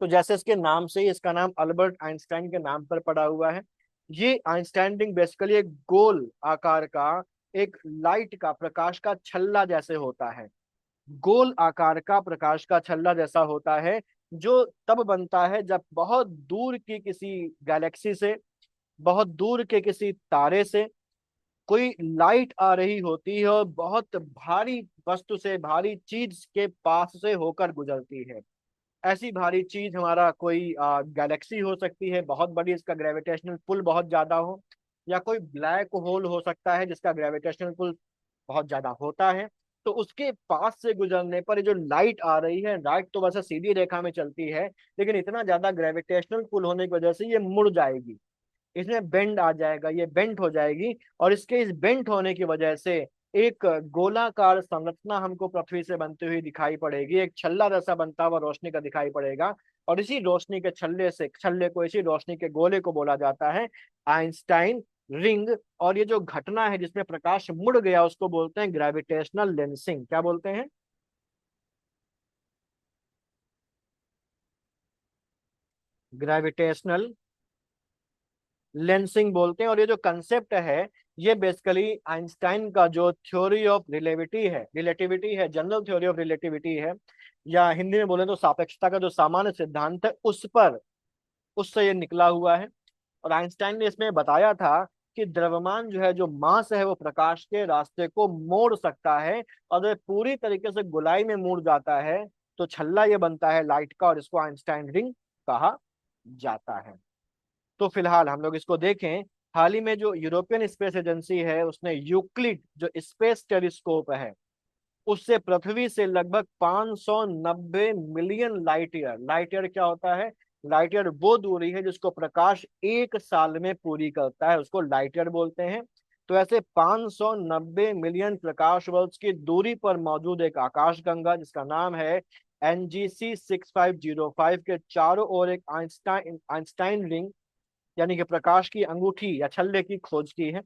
तो जैसे इसके नाम से ही, इसका नाम अल्बर्ट आइंस्टाइन के नाम पर पड़ा हुआ है। ये आइंस्टाइन रिंग बेसिकली एक गोल आकार का, एक लाइट का, प्रकाश का छल्ला जैसे होता है। गोल आकार का प्रकाश का छल्ला जैसा होता है, जो तब बनता है जब बहुत दूर की किसी गैलेक्सी से, बहुत दूर के किसी तारे से कोई लाइट आ रही होती है और बहुत भारी वस्तु से, भारी चीज के पास से होकर गुजरती है। ऐसी भारी चीज हमारा कोई गैलेक्सी हो सकती है बहुत बड़ी, इसका ग्रेविटेशनल पुल बहुत ज्यादा हो, या कोई ब्लैक होल हो सकता है जिसका ग्रेविटेशनल पुल बहुत ज्यादा होता है। तो उसके पास से गुजरने पर ये जो लाइट आ रही है, लाइट तो वैसे सीधी रेखा में चलती है, लेकिन इतना ज्यादा ग्रेविटेशनल पुल होने की वजह से ये मुड़ जाएगी, इसमें बेंड आ जाएगा, ये बेंट हो जाएगी। और इसके इस बेंट होने की वजह से एक गोलाकार संरचना हमको पृथ्वी से बनती हुई दिखाई पड़ेगी, एक छल्ला जैसा बनता हुआ रोशनी का दिखाई पड़ेगा। और इसी रोशनी के छल्ले को, इसी रोशनी के गोले को बोला जाता है आइंस्टाइन रिंग। और ये जो घटना है जिसमें प्रकाश मुड़ गया उसको बोलते हैं ग्रेविटेशनल लेंसिंग। क्या बोलते हैं? ग्रेविटेशनल लेंसिंग बोलते हैं। और ये जो कंसेप्ट है ये बेसिकली आइंस्टाइन का जो थ्योरी ऑफ रिलेटिविटी है, जनरल थ्योरी ऑफ रिलेटिविटी है, या हिंदी में बोले तो सापेक्षता का जो सामान्य सिद्धांत है उस पर, उससे ये निकला हुआ है। और आइंस्टाइन ने इसमें बताया था कि द्रव्यमान जो है, जो मास है, वो प्रकाश के रास्ते को मोड़ सकता है, और जब पूरी तरीके से गोलाई में मुड़ जाता है तो छल्ला ये बनता है लाइट का, और इसको आइंस्टाइन रिंग कहा जाता है। तो फिलहाल हम लोग इसको देखें, हाल ही में जो यूरोपियन स्पेस एजेंसी है उसने यूक्लिड जो स्पेस टेलीस्कोप है उससे पृथ्वी से लगभग 590 मिलियन लाइट ईयर क्या होता है? लाइट ईयर वो दूरी है जिसको प्रकाश एक साल में पूरी करता है, उसको लाइट ईयर बोलते हैं। तो ऐसे 590 मिलियन प्रकाश वर्ष की दूरी पर मौजूद एक आकाशगंगा जिसका नाम है NGC 6505 के चारों ओर एक आइंस्टाइन आइंस्टाइन रिंग, यानी कि प्रकाश की अंगूठी या छल्ले की खोज की है।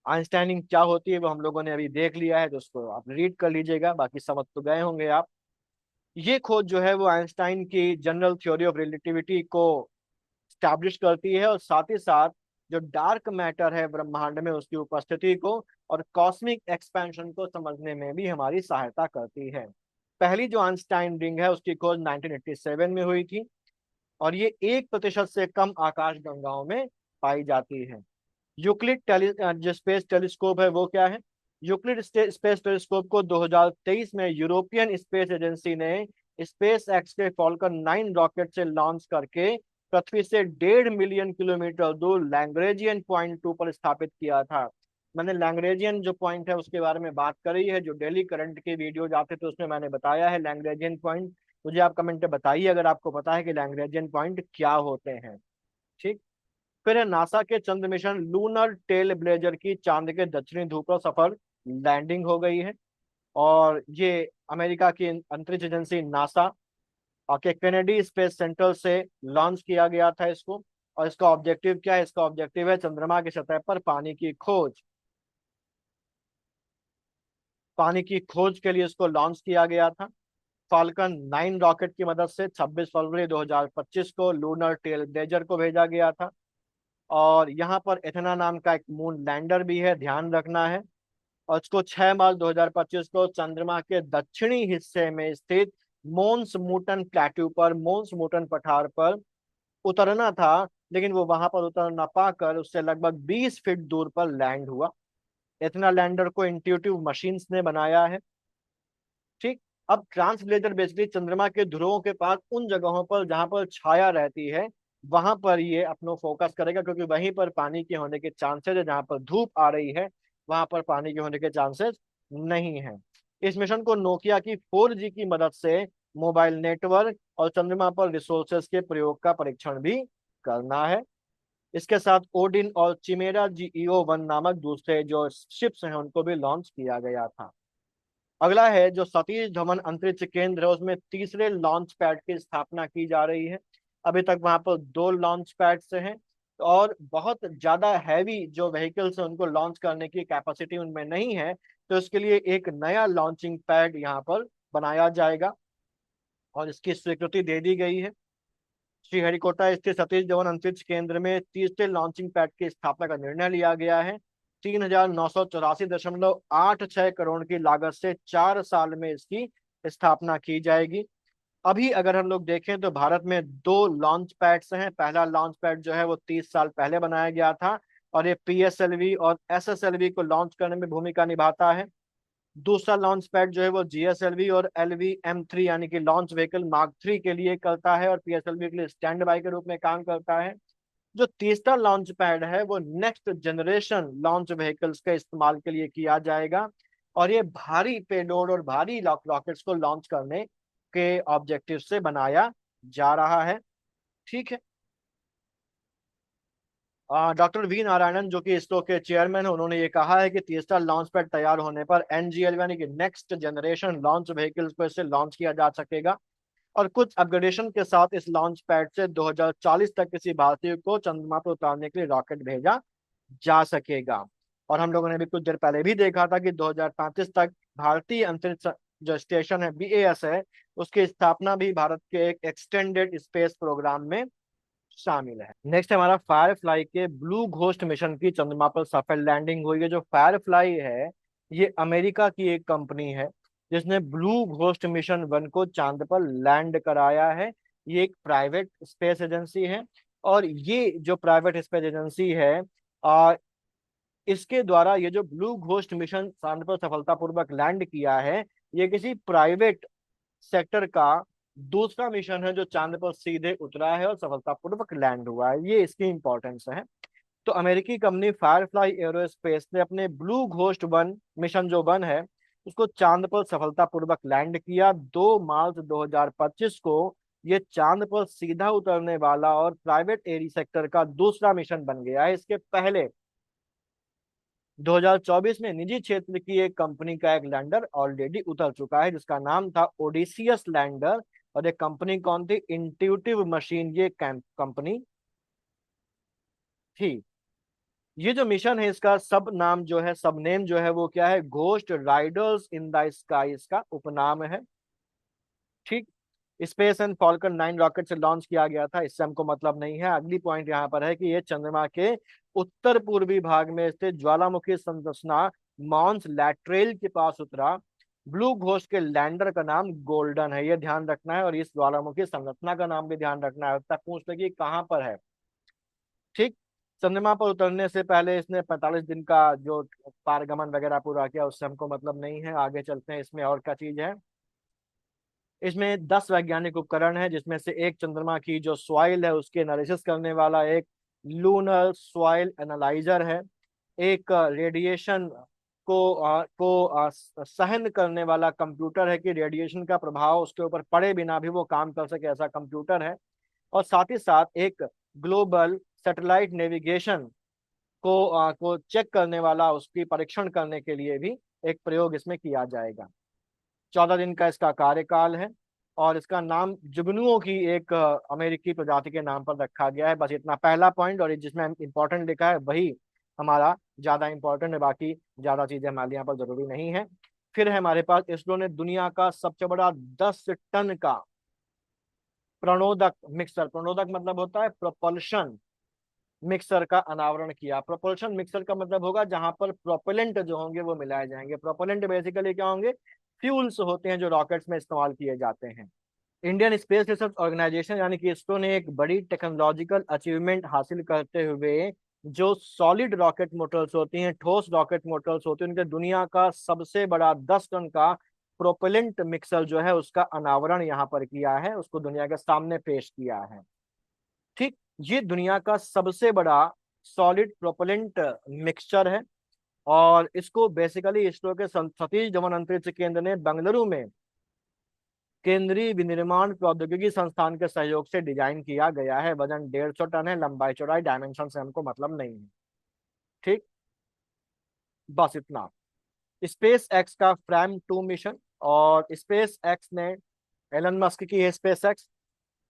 आइंस्टाइनिंग क्या होती है वो हम लोगों ने अभी देख लिया है, तो उसको आप रीड कर लीजिएगा, बाकी समझ तो गए होंगे आप। ये खोज जो है वो आइंस्टाइन की जनरल थ्योरी ऑफ रिलेटिविटी को स्टैब्लिश करती है, और साथ ही साथ जो डार्क मैटर है ब्रह्मांड में उसकी उपस्थिति को और कॉस्मिक एक्सपेंशन को समझने में भी हमारी सहायता करती है। पहली जो आइंस्टाइन रिंग है उसकी खोज 1987 में हुई थी, और ये 1% से कम आकाश गंगाओं में पाई जाती है। यूक्लिड जो स्पेस टेलीस्कोप है वो क्या है? यूक्लिड स्पेस टेलीस्कोप को 2023 में यूरोपियन स्पेस एजेंसी ने स्पेस एक्स के फॉल्कन 9 रॉकेट से लॉन्च करके पृथ्वी से 1.5 मिलियन किलोमीटर दूर लैग्रेंजियन पॉइंट 2 पर स्थापित किया था। मैंने लैग्रेंजियन जो पॉइंट है उसके बारे में बात करी है, जो डेली करंट के वीडियो आते थे उसमें मैंने बताया है लैग्रेंजियन पॉइंट। मुझे आप कमेंट में बताइए अगर आपको पता है कि लैग्रेंजियन पॉइंट क्या होते हैं। ठीक। फिर है नासा के चंद्र मिशन लूनर टेल ब्लेजर की चांद के दक्षिणी ध्रुव पर सफल लैंडिंग हो गई है। और ये अमेरिका की अंतरिक्ष एजेंसी नासा के केनेडी स्पेस सेंटर से लॉन्च किया गया था इसको। और इसका ऑब्जेक्टिव क्या है? इसका ऑब्जेक्टिव है चंद्रमा की सतह पर पानी की खोज। पानी की खोज के लिए इसको लॉन्च किया गया था। फाल्कन 9 रॉकेट की मदद से 26 फरवरी 2025 को लूनर टेल ब्लेजर को भेजा गया था। और यहाँ पर एथेना नाम का एक मून लैंडर भी है, ध्यान रखना है। और इसको 6 मार्च 2025 को चंद्रमा के दक्षिणी हिस्से में स्थित मोन्स मूटन प्लेट्यू पर, मोन्स मूटन पठार पर उतरना था, लेकिन वो वहां पर उतर ना पाकर उससे लगभग 20 फीट दूर पर लैंड हुआ। इतना लैंडर को इंट्यूटिव मशीन्स ने बनाया है। ठीक। अब ट्रांसलेटर बेसिकली चंद्रमा के ध्रुवों के पास उन जगहों पर जहां पर छाया रहती है वहां पर ये अपना फोकस करेगा, क्योंकि वहीं पर पानी के होने के चांसेस है। जहां पर धूप आ रही है वहां पर पानी के होने के चांसेस नहीं है। इस मिशन को नोकिया की 4G की मदद से मोबाइल नेटवर्क और चंद्रमा पर रिसोर्सेज के प्रयोग का परीक्षण भी करना है। इसके साथ ओडिन और चिमेरा GEO-1 नामक दूसरे जो शिप्स हैं उनको भी लॉन्च किया गया था। अगला है जो सतीश धवन अंतरिक्ष केंद्र है, उसमें तीसरे लॉन्च पैड की स्थापना की जा रही है। अभी तक वहां पर 2 लॉन्च पैड से हैं, और बहुत ज्यादा हैवी जो व्हीकल्स हैं उनको लॉन्च करने की कैपेसिटी उनमें नहीं है, तो इसके लिए एक नया लॉन्चिंग पैड यहाँ पर बनाया जाएगा, और इसकी स्वीकृति दे दी गई है। श्रीहरिकोटा स्थित सतीश धवन अंतरिक्ष केंद्र में तीसरे लॉन्चिंग पैड की स्थापना का निर्णय लिया गया है। 3,984.86 करोड़ की लागत से 4 साल में इसकी स्थापना की जाएगी। अभी अगर हम लोग देखें तो भारत में 2 लॉन्च पैड्स हैं। पहला लॉन्च पैड जो है वो 30 साल पहले बनाया गया था, और ये PSLV और SSLV को लॉन्च करने में भूमिका निभाता है। दूसरा लॉन्च पैड जो है वो GSLV और LV-M3 यानी कि लॉन्च व्हीकल मार्क 3 के लिए करता है, और PSLV के लिए स्टैंड बाय के रूप में काम करता है। जो तीसरा लॉन्च पैड है वो नेक्स्ट जनरेशन लॉन्च व्हीकल्स के इस्तेमाल के लिए किया जाएगा, और ये भारी पेलोड और भारी रॉकेट्स को लॉन्च करने के ऑब्जेक्टिव से बनाया जा रहा है। ठीक है। डॉक्टर वी नारायणन जो कि इसरो के चेयरमैन है, उन्होंने ये कहा है कि तीसरा लॉन्च पैड तैयार होने पर NGL यानी कि नेक्स्ट जनरेशन लॉन्च व्हीकल्स को इससे लॉन्च किया जा सकेगा, और कुछ अपग्रेडेशन के साथ इस लॉन्च पैड से 2040 तक किसी भारतीय को चंद्रमा पर उतारने के लिए रॉकेट भेजा जा सकेगा। और हम लोगों ने भी कुछ देर पहले भी देखा था कि 2035 तक भारतीय अंतरिक्ष जो स्टेशन है BAS है उसकी स्थापना भी भारत के एक एक्सटेंडेड स्पेस प्रोग्राम में शामिल है। नेक्स्ट हमारा फायरफ्लाई के ब्लू घोस्ट मिशन की चंद्रमा पर सफल लैंडिंग हुई है। जो फायरफ्लाई है ये अमेरिका की एक कंपनी है जिसने ब्लू घोस्ट मिशन 1 को चांद पर लैंड कराया है। ये एक प्राइवेट स्पेस एजेंसी है और ये जो प्राइवेट स्पेस एजेंसी है आ, इसके द्वारा ये जो ब्लू घोस्ट मिशन चांद पर सफलतापूर्वक लैंड किया है, ये किसी प्राइवेट सेक्टर का दूसरा मिशन है जो चांद पर सीधे उतरा है और सफलतापूर्वक लैंड हुआ है। ये इसकी इंपॉर्टेंस है। तो अमेरिकी कंपनी फायरफ्लाई एरोस्पेस ने अपने ब्लू घोस्ट 1 मिशन जो 1 है उसको चांद पर सफलतापूर्वक लैंड किया। 2 मार्च 2025 को ये चांद पर सीधा उतरने वाला और प्राइवेट एरी सेक्टर का दूसरा मिशन बन गया है। इसके पहले 2024 में निजी क्षेत्र की एक कंपनी का एक लैंडर ऑलरेडी उतर चुका है जिसका नाम था ओडिसियस लैंडर। और ये कंपनी कौन थी? इंट्यूटिव मशीन ये कंपनी थी। ये जो मिशन है इसका सब नाम जो है, सब नेम जो है वो क्या है? Ghost Riders in the sky इसका उपनाम है। ठीक। स्पेस एंड फॉल्कन 9 रॉकेट से लॉन्च किया गया था, इससे हमको मतलब नहीं है। अगली पॉइंट यहाँ पर है कि ये चंद्रमा के उत्तर पूर्वी भाग में स्थित ज्वालामुखी संरचना मॉन्स लैट्रेल के पास उतरा। ब्लू घोस्ट के लैंडर का नाम गोल्डन है, ये ध्यान रखना है। और इस ज्वालामुखी संरचना का नाम भी ध्यान रखना है, तब पूछ ले कि कहाँ पर है। ठीक। चंद्रमा पर उतरने से पहले इसने 45 दिन का जो पारगमन वगैरह पूरा किया, उससे हमको मतलब नहीं है। आगे चलते हैं, इसमें और क्या चीज है। इसमें 10 वैज्ञानिक उपकरण है जिसमें से एक चंद्रमा की जो सॉइल है उसके एनालिसिस करने वाला एक लूनर सॉइल एनालाइजर है। एक रेडिएशन को सहन करने वाला कंप्यूटर है कि रेडिएशन का प्रभाव उसके ऊपर पड़े बिना भी वो काम कर सके, ऐसा कंप्यूटर है। और साथ ही साथ एक ग्लोबल सैटेलाइट नेविगेशन को चेक करने वाला, उसकी परीक्षण करने के लिए भी एक प्रयोग इसमें किया जाएगा। 14 दिन का इसका कार्यकाल है और इसका नाम जुगनुओं की एक अमेरिकी प्रजाति के नाम पर रखा गया है। बस इतना पहला पॉइंट, और जिसमें इंपॉर्टेंट लिखा है वही हमारा ज्यादा इंपॉर्टेंट है, बाकी ज्यादा चीजें हमारे यहाँ पर जरूरी नहीं है। फिर है हमारे पास इसरो ने दुनिया का सबसे बड़ा 10 टन का प्रणोदक मिक्सर, प्रणोदक मतलब होता है प्रोपल्शन मिक्सर, का अनावरण किया। प्रोपल्शन मिक्सर का मतलब होगा जहां पर प्रोपेलेंट जो होंगे वो मिलाए जाएंगे। प्रोपेलेंट बेसिकली क्या होंगे? फ्यूल्स होते हैं जो रॉकेट्स में इस्तेमाल किए जाते हैं। इंडियन स्पेस रिसर्च ऑर्गेनाइजेशन यानी कि इसरो ने एक बड़ी टेक्नोलॉजिकल अचीवमेंट हासिल करते हुए जो सॉलिड रॉकेट मोटर्स होती हैं, ठोस रॉकेट मोटर्स होती हैं, उनके दुनिया का सबसे बड़ा 10 टन का प्रोपेलेंट मिक्सर जो है उसका अनावरण यहाँ पर किया है, उसको दुनिया के सामने पेश किया है। ठीक। ये दुनिया का सबसे बड़ा सॉलिड प्रोपेलेंट मिक्सचर है और इसको बेसिकली इसरो के सतीश धवन अंतरिक्ष केंद्र ने बेंगलुरु में केंद्रीय विनिर्माण प्रौद्योगिकी संस्थान के सहयोग से डिजाइन किया गया है। वजन 150 टन है, लंबाई चौड़ाई डायमेंशन से हमको मतलब नहीं है। ठीक। बस इतना। स्पेस एक्स का फ्रैम 2 मिशन, और स्पेस एक्स ने, एलन मस्क की है स्पेस एक्स,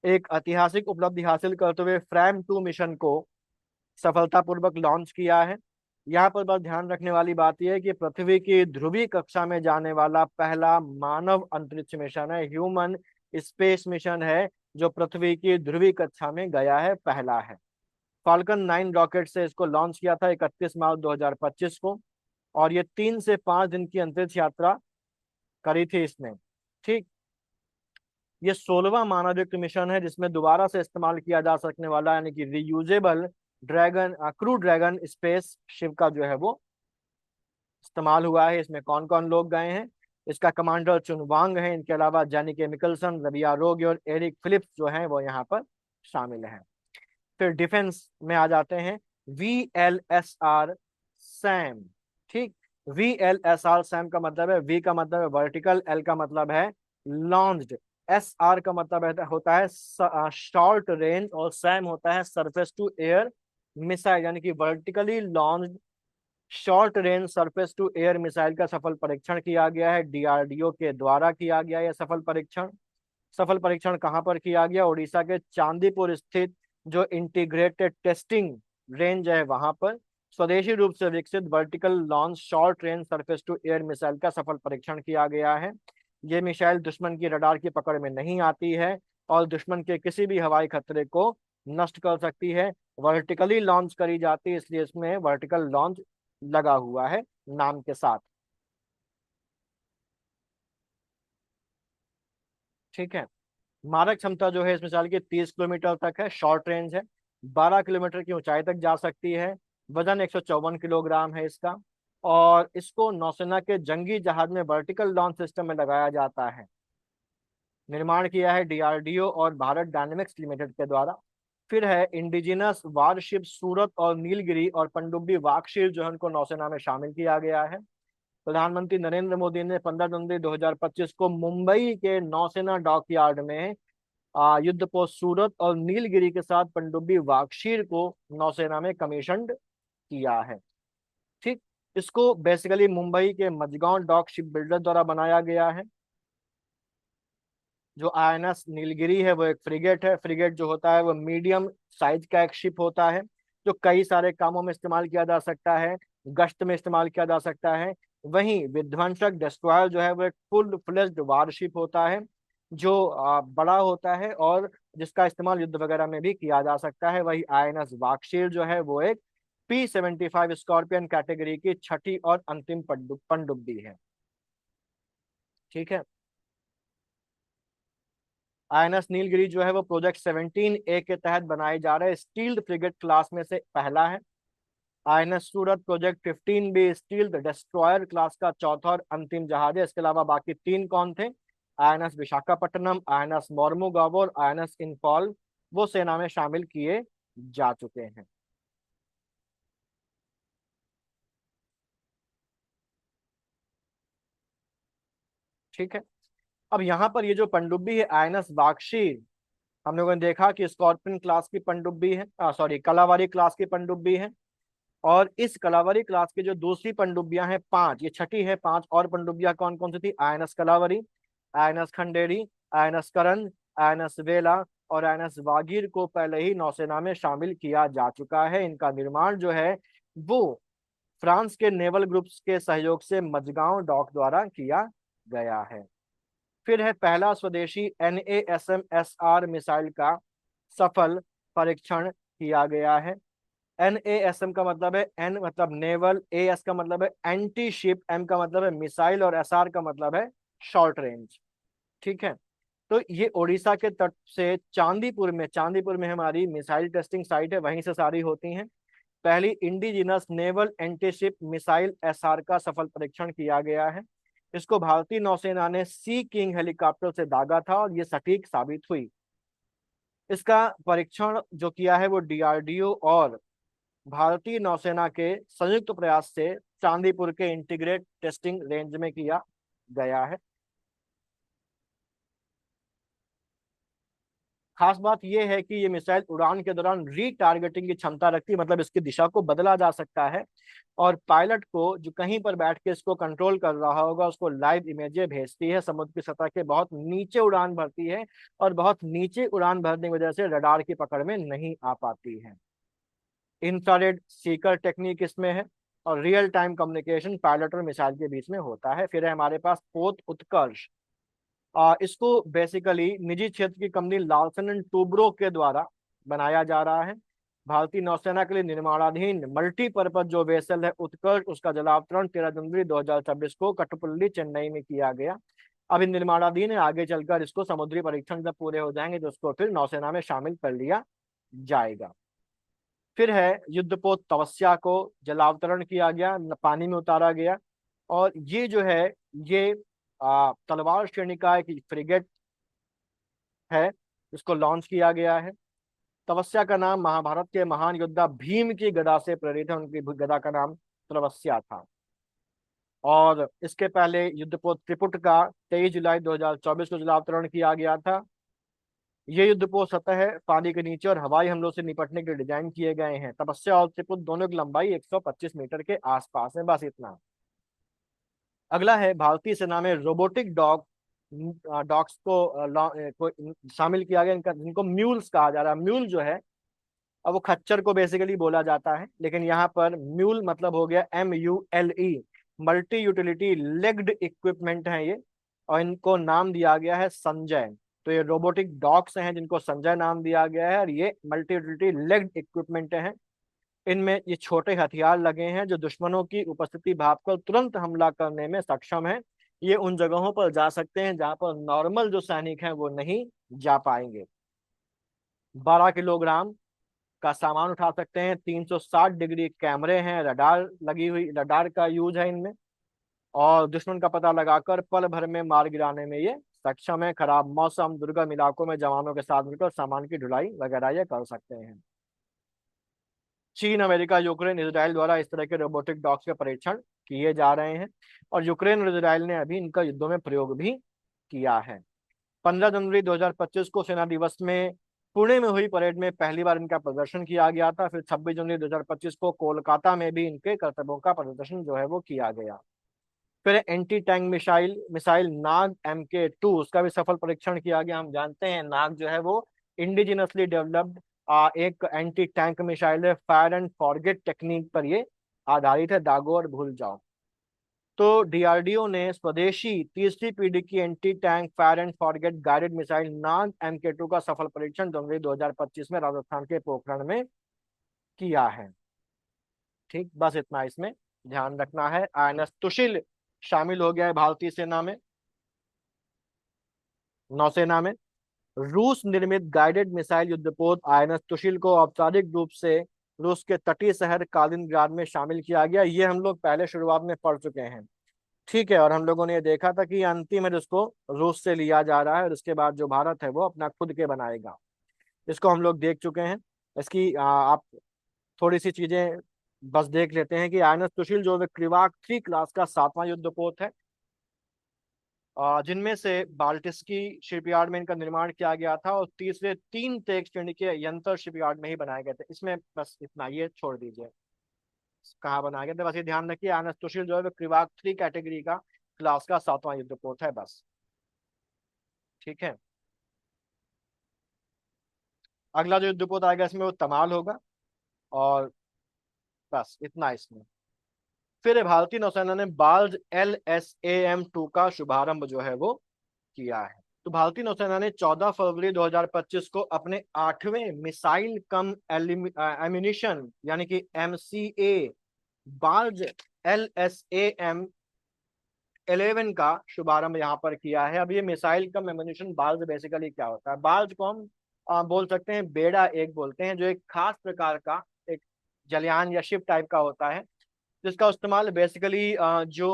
एक ऐतिहासिक उपलब्धि हासिल करते हुए फ्रैम 2 मिशन को सफलतापूर्वक लॉन्च किया है। यहाँ पर बस ध्यान रखने वाली बात यह है कि पृथ्वी की ध्रुवीय कक्षा में जाने वाला पहला मानव अंतरिक्ष मिशन है, ह्यूमन स्पेस मिशन है जो पृथ्वी की ध्रुवीय कक्षा में गया है, पहला है। फाल्कन 9 रॉकेट से इसको लॉन्च किया था 31 मार्च 2025 को, और ये 3 से 5 दिन की अंतरिक्ष यात्रा करी थी इसने। ठीक। ये 16वां मानवयुक्त मिशन है जिसमें दोबारा से इस्तेमाल किया जा सकने वाला यानी कि reusable dragon crew dragon space ship का जो है वो इस्तेमाल हुआ है। इसमें कौन कौन लोग गए हैं? इसका कमांडर चुनवांग है, इनके अलावा जैनी केमिकलसन, रबिया रोग और एरिक फिलिप्स जो हैं वो यहाँ पर शामिल हैं। फिर डिफेंस में आ जाते हैं। VLSR Sam. ठीक। VLSR सैम का मतलब है, वी का मतलब है वर्टिकल, एल का मतलब है लॉन्च्ड, SR का मतलब होता है शॉर्ट रेंज, और सैम होता है सरफेस टू एयर मिसाइल, यानी कि vertically launched short range surface to air missile का सफल परीक्षण किया गया है। DRDO के द्वारा किया गया यह सफल परीक्षण। सफल परीक्षण कहाँ पर किया गया? उड़ीसा के चांदीपुर स्थित जो इंटीग्रेटेड टेस्टिंग रेंज है वहां पर स्वदेशी रूप से विकसित vertical launch short range surface to air missile का सफल परीक्षण किया गया है। ये मिसाइल दुश्मन की रडार की पकड़ में नहीं आती है और दुश्मन के किसी भी हवाई खतरे को नष्ट कर सकती है। वर्टिकली लॉन्च करी जाती है, इसलिए इसमें वर्टिकल लॉन्च लगा हुआ है नाम के साथ। ठीक है। मारक क्षमता जो है इस मिसाइल की 30 किलोमीटर तक है, शॉर्ट रेंज है। 12 किलोमीटर की ऊंचाई तक जा सकती है। वजन 154 किलोग्राम है इसका। और इसको नौसेना के जंगी जहाज में वर्टिकल लॉन्च सिस्टम में लगाया जाता है। निर्माण किया है डीआरडीओ और भारत डायनेमिक्स लिमिटेड के द्वारा। फिर है इंडिजिनस वारशिप सूरत और नीलगिरी और पनडुब्बी वार्कशीप जो है उनको नौसेना में शामिल किया गया है। प्रधानमंत्री नरेंद्र मोदी ने 15 जनवरी 2025 को मुंबई के नौसेना डॉकयार्ड में युद्धपोत सूरत और नीलगिरी के साथ पनडुब्बी वार्कशीर को नौसेना में कमीशन्ड किया है। ठीक। इसको बेसिकली मुंबई के मजगांव डॉक शिप बिल्डर द्वारा बनाया गया है। जो आईएनएस नीलगिरी है वो एक फ्रिगेट है। फ्रिगेट जो होता है वो मीडियम साइज का एक शिप होता है, जो कई सारे कामों में इस्तेमाल किया जा सकता है। गश्त में इस्तेमाल किया जा सकता है। वहीं विध्वंसक डिस्ट्रॉयर जो है वो एक फुल फ्लेज्ड वारशिप होता है, जो बड़ा होता है और जिसका इस्तेमाल युद्ध वगैरह में भी किया जा सकता है। वही आईएनएस वार्कशीर जो है वो एक P-75 स्कॉर्पियन कैटेगरी की छठी और अंतिम पनडुब्बी है। ठीक है। आईएनएस नीलगिरी जो है वो प्रोजेक्ट 17A के तहत बनाए जा रहे स्टील्ड फ्रिगेट क्लास में से पहला है। INS Surat project 15B stealth destroyer class का चौथा और अंतिम जहाज है। इसके अलावा बाकी तीन कौन थे? आईएनएस विशाखापट्टनम, आईएनएस मोर्मुगावो और आईएनएस इम्फॉल, वो सेना में शामिल किए जा चुके हैं। ठीक है। अब यहाँ पर ये जो पनडुब्बी है आईएनएस वार्कशीर, हम लोगों ने देखा कि स्कॉर्पियन क्लास की पनडुब्बी है, सॉरी कलावारी क्लास की पनडुब्बी है। और इस कलावरी क्लास की जो दूसरी पनडुब्बियां हैं पांच, ये छठी है, पांच और पनडुब्बियां कौन कौन सी थी? INS Kalvari, INS Khanderi, INS Karanj, INS Vela और आईएनएस वागीर को पहले ही नौसेना में शामिल किया जा चुका है। इनका निर्माण जो है वो फ्रांस के नेवल ग्रुप्स के सहयोग से मजगांव डॉक द्वारा किया गया है। फिर है पहला स्वदेशी NASM-SR मिसाइल का सफल परीक्षण किया गया है। NASM का मतलब है, N मतलब नेवल, AS का मतलब है एंटी शिप, M का मतलब है मिसाइल और SR का मतलब है शॉर्ट रेंज। ठीक है। तो ये उड़ीसा के तट से चांदीपुर में हमारी मिसाइल टेस्टिंग साइट है, वहीं से सारी होती हैं। पहली indigenous naval antiship missile SR का सफल परीक्षण किया गया है। इसको भारतीय नौसेना ने सी किंग हेलीकॉप्टर से दागा था और ये सटीक साबित हुई। इसका परीक्षण जो किया है वो डीआरडीओ और भारतीय नौसेना के संयुक्त प्रयास से चांदीपुर के इंटीग्रेट टेस्टिंग रेंज में किया गया है। खास बात यह है कि ये मिसाइल उड़ान के दौरान रीटारगेटिंग की क्षमता रखती है, मतलब इसकी दिशा को बदला जा सकता है। और पायलट को जो कहीं पर बैठ के इसको कंट्रोल कर रहा होगा उसको लाइव इमेजें भेजती है। समुद्र की सतह के बहुत नीचे उड़ान भरती है और बहुत नीचे उड़ान भरने की वजह से रडार की पकड़ में नहीं आ पाती है। इंफ्रारेड सीकर टेक्निक इसमें है और रियल टाइम कम्युनिकेशन पायलट और मिसाइल के बीच में होता है। फिर है हमारे पास पोत उत्कर्ष। इसको बेसिकली निजी क्षेत्र की कंपनी लार्सन एंड टूब्रो के द्वारा बनाया जा रहा है। भारतीय नौसेना के लिए निर्माणाधीन मल्टीपर्पज जो वेसल है उत्कर्ष, उसका जलावतरण 13 जनवरी 2026 को कटुपल्ली चेन्नई में किया गया। अभी निर्माणाधीन है, आगे चलकर इसको समुद्री परीक्षण जब पूरे हो जाएंगे तो उसको फिर नौसेना में शामिल कर लिया जाएगा। फिर है युद्धपोत तपस्या को जलावतरण किया गया, पानी में उतारा गया। और ये जो है ये तलवार श्रेणी का एक फ्रिगेट है, इसको लॉन्च किया गया है। तपस्या का नाम महाभारत के महान योद्धा भीम की गदा से प्रेरित है, उनकी गदा का नाम तपस्या था। और इसके पहले युद्धपोत त्रिपुट का 23 जुलाई 2024 को जलावतरण किया गया था। ये युद्धपोत सतह है पानी के नीचे और हवाई हमलों से निपटने के डिजाइन किए गए हैं। तपस्या और त्रिपुट दोनों की लंबाई 125 मीटर के आसपास है, बस इतना। अगला है भारतीय सेना में रोबोटिक डॉग्स को शामिल किया गया। इनका जिनको म्यूल्स कहा जा रहा है। म्यूल जो है अब वो खच्चर को बेसिकली बोला जाता है, लेकिन यहाँ पर म्यूल मतलब हो गया MULE, multi utility legged equipment है ये। और इनको नाम दिया गया है संजय। तो ये रोबोटिक डॉग्स हैं जिनको संजय नाम दिया गया है, और ये मल्टी यूटिलिटी लेग्ड इक्विपमेंट हैं। इनमें ये छोटे हथियार लगे हैं जो दुश्मनों की उपस्थिति भांपकर तुरंत हमला करने में सक्षम है। ये उन जगहों पर जा सकते हैं जहां पर नॉर्मल जो सैनिक हैं वो नहीं जा पाएंगे। 12 किलोग्राम का सामान उठा सकते हैं। 360 डिग्री कैमरे हैं, रडार लगी हुई, रडार का यूज है इनमें, और दुश्मन का पता लगाकर पल भर में मार गिराने में ये सक्षम है। खराब मौसम, दुर्गम इलाकों में जवानों के साथ मिलकर सामान की ढुलाई वगैरह ये कर सकते हैं। चीन, अमेरिका, यूक्रेन, इसराइल द्वारा इस तरह के रोबोटिक डॉग्स के परीक्षण किए जा रहे हैं, और यूक्रेन और इसराइल ने अभी इनका युद्धों में प्रयोग भी किया है। 15 जनवरी 2025 को सेना दिवस में पुणे में हुई परेड में पहली बार इनका प्रदर्शन किया गया था। फिर 26 जनवरी 2025 को कोलकाता में भी इनके कर्तव्यों का प्रदर्शन जो है वो किया गया। फिर एंटी टैंक मिसाइल मिसाइल नाग MK2, उसका भी सफल परीक्षण किया गया। हम जानते हैं नाग जो है वो इंडिजिनसली डेवलप्ड एक एंटी टैंक मिसाइल है। फायर एंड फॉरगेट टेक्निक पर ये आधारित है, दागो और भूल जाओ। तो DRDO ने स्वदेशी तीसरी पीढ़ी की anti tank fire and forget guided missile Nag MK2 का सफल परीक्षण जनवरी 2025 में राजस्थान के पोखरण में किया है। ठीक, बस इतना इसमें ध्यान रखना है। INS तुशिल शामिल हो गया है भारतीय सेना में, नौसेना में। रूस निर्मित गाइडेड मिसाइल युद्धपोत INS तुशिल को औपचारिक रूप से रूस के तटीय शहर कालिनग्राड में शामिल किया गया। ये हम लोग पहले शुरुआत में पढ़ चुके हैं, ठीक है। और हम लोगों ने ये देखा था कि अंतिम है जिसको रूस से लिया जा रहा है, और उसके बाद जो भारत है वो अपना खुद के बनाएगा। इसको हम लोग देख चुके हैं। इसकी आप थोड़ी सी चीजें बस देख लेते हैं कि INS तुशिल जो क्रिवाक 3 क्लास का 7वां युद्धपोत है, जिनमें से बाल्टिस्की शिपयार्ड में इनका निर्माण किया गया था, और तीसरे 3 तेग श्रेणी के यंत्र शिपयार्ड में ही बनाए गए थे। इसमें बस इतना, ये छोड़ दीजिए कहाँ बनाया गया था, बस ये ध्यान रखिए INS तुशिल जो है वो क्रिवाक 3 कैटेगरी का क्लास का 7वां युद्धपोत है, बस। ठीक है, अगला जो युद्धपोत आएगा इसमें वो तमाल होगा, और बस इतना इसमें। फिर भारतीय नौसेना ने बाल्ज LSAM-2 का शुभारंभ जो है वो किया है। तो भारतीय नौसेना ने 14 फरवरी 2025 को अपने 8वें मिसाइल कम एम्यूनिशन यानी कि MCA बाल्ज LSAM-11 का शुभारंभ यहाँ पर किया है। अब ये मिसाइल कम एम्यूनिशन बाल्ज बेसिकली क्या होता है? बाल्ज को हम बोल सकते हैं बेड़ा एक बोलते हैं, जो एक खास प्रकार का एक जलयान या शिप टाइप का होता है, जिसका इस्तेमाल बेसिकली जो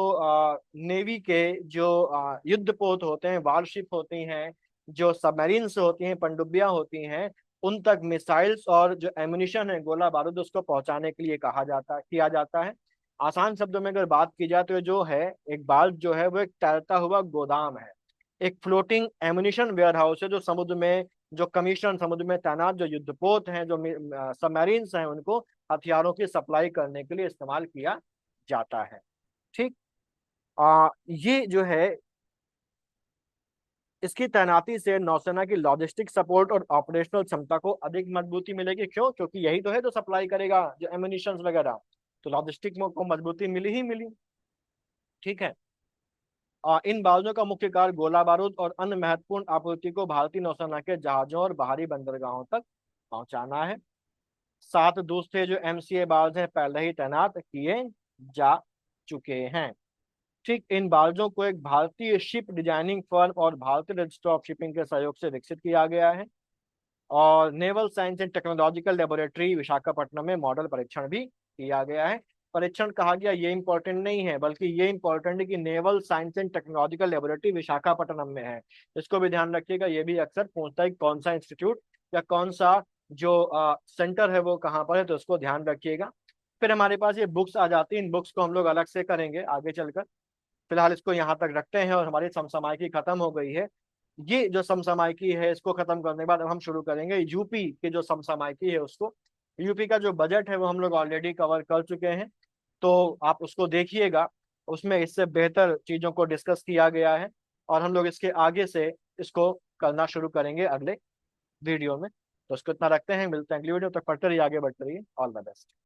नेवी के जो युद्धपोत होते हैं, वारशिप होती हैं, जो सबमरीन्स होती हैं, पनडुब्बियां होती हैं, उन तक मिसाइल्स और जो एम्यूनिशन है, गोला बारूद, उसको पहुंचाने के लिए किया जाता है। आसान शब्दों में अगर बात की जाए तो जो है एक बाल्ज जो है वो एक तैरता हुआ गोदाम है, एक फ्लोटिंग एम्यूनिशन वेयर हाउस है, जो समुद्र में जो कमीशन समुद्र में तैनात जो युद्धपोत हैं, जो सबमरीन्स हैं, उनको हथियारों की सप्लाई करने के लिए इस्तेमाल किया जाता है। ठीक, ये जो है इसकी तैनाती से नौसेना की लॉजिस्टिक सपोर्ट और ऑपरेशनल क्षमता को अधिक मजबूती मिलेगी। क्यों? क्योंकि यही तो है जो सप्लाई करेगा जो एम्यूनिशन वगैरह, तो लॉजिस्टिक को मजबूती मिली ही मिली। ठीक है, इन बाजों का मुख्य कार्य गोला बारूद और अन्य महत्वपूर्ण आपूर्ति को भारतीय नौसेना के जहाजों और बाहरी बंदरगाहों तक पहुंचाना है। 7 दूसरे जो MCA बाज हैं पहले ही तैनात किए जा चुके हैं। ठीक, इन बार्जों को एक भारतीय शिप डिजाइनिंग फर्म और भारतीय रजिस्टर ऑफ शिपिंग के सहयोग से विकसित किया गया है, और naval science and technological laboratory Visakhapatnam में मॉडल परीक्षण भी किया गया है। परीक्षण कहा गया ये इंपॉर्टेंट नहीं है, बल्कि ये इंपॉर्टेंट है कि naval science and technological laboratory Visakhapatnam में है। इसको भी ध्यान रखिएगा, ये भी अक्सर पूछता है कौन सा इंस्टीट्यूट या कौन सा जो सेंटर है वो कहाँ पर है, तो उसको ध्यान रखिएगा। फिर हमारे पास ये बुक्स आ जाती है, इन बुक्स को हम लोग अलग से करेंगे आगे चलकर। फिलहाल इसको यहाँ तक रखते हैं, और हमारी समसामयिकी खत्म हो गई है। ये जो समसामयिकी है इसको खत्म करने के बाद अब हम शुरू करेंगे यूपी के जो समसामयिकी है उसको। यूपी का जो बजट है वो हम लोग ऑलरेडी कवर कर चुके हैं, तो आप उसको देखिएगा, उसमें इससे बेहतर चीजों को डिस्कस किया गया है, और हम लोग इसके आगे से इसको करना शुरू करेंगे अगले वीडियो में। तो उसको इतना रखते हैं, मिलते हैं अगली वीडियो तक। पढ़ते रहिए, आगे बढ़ते रहिए। All the best.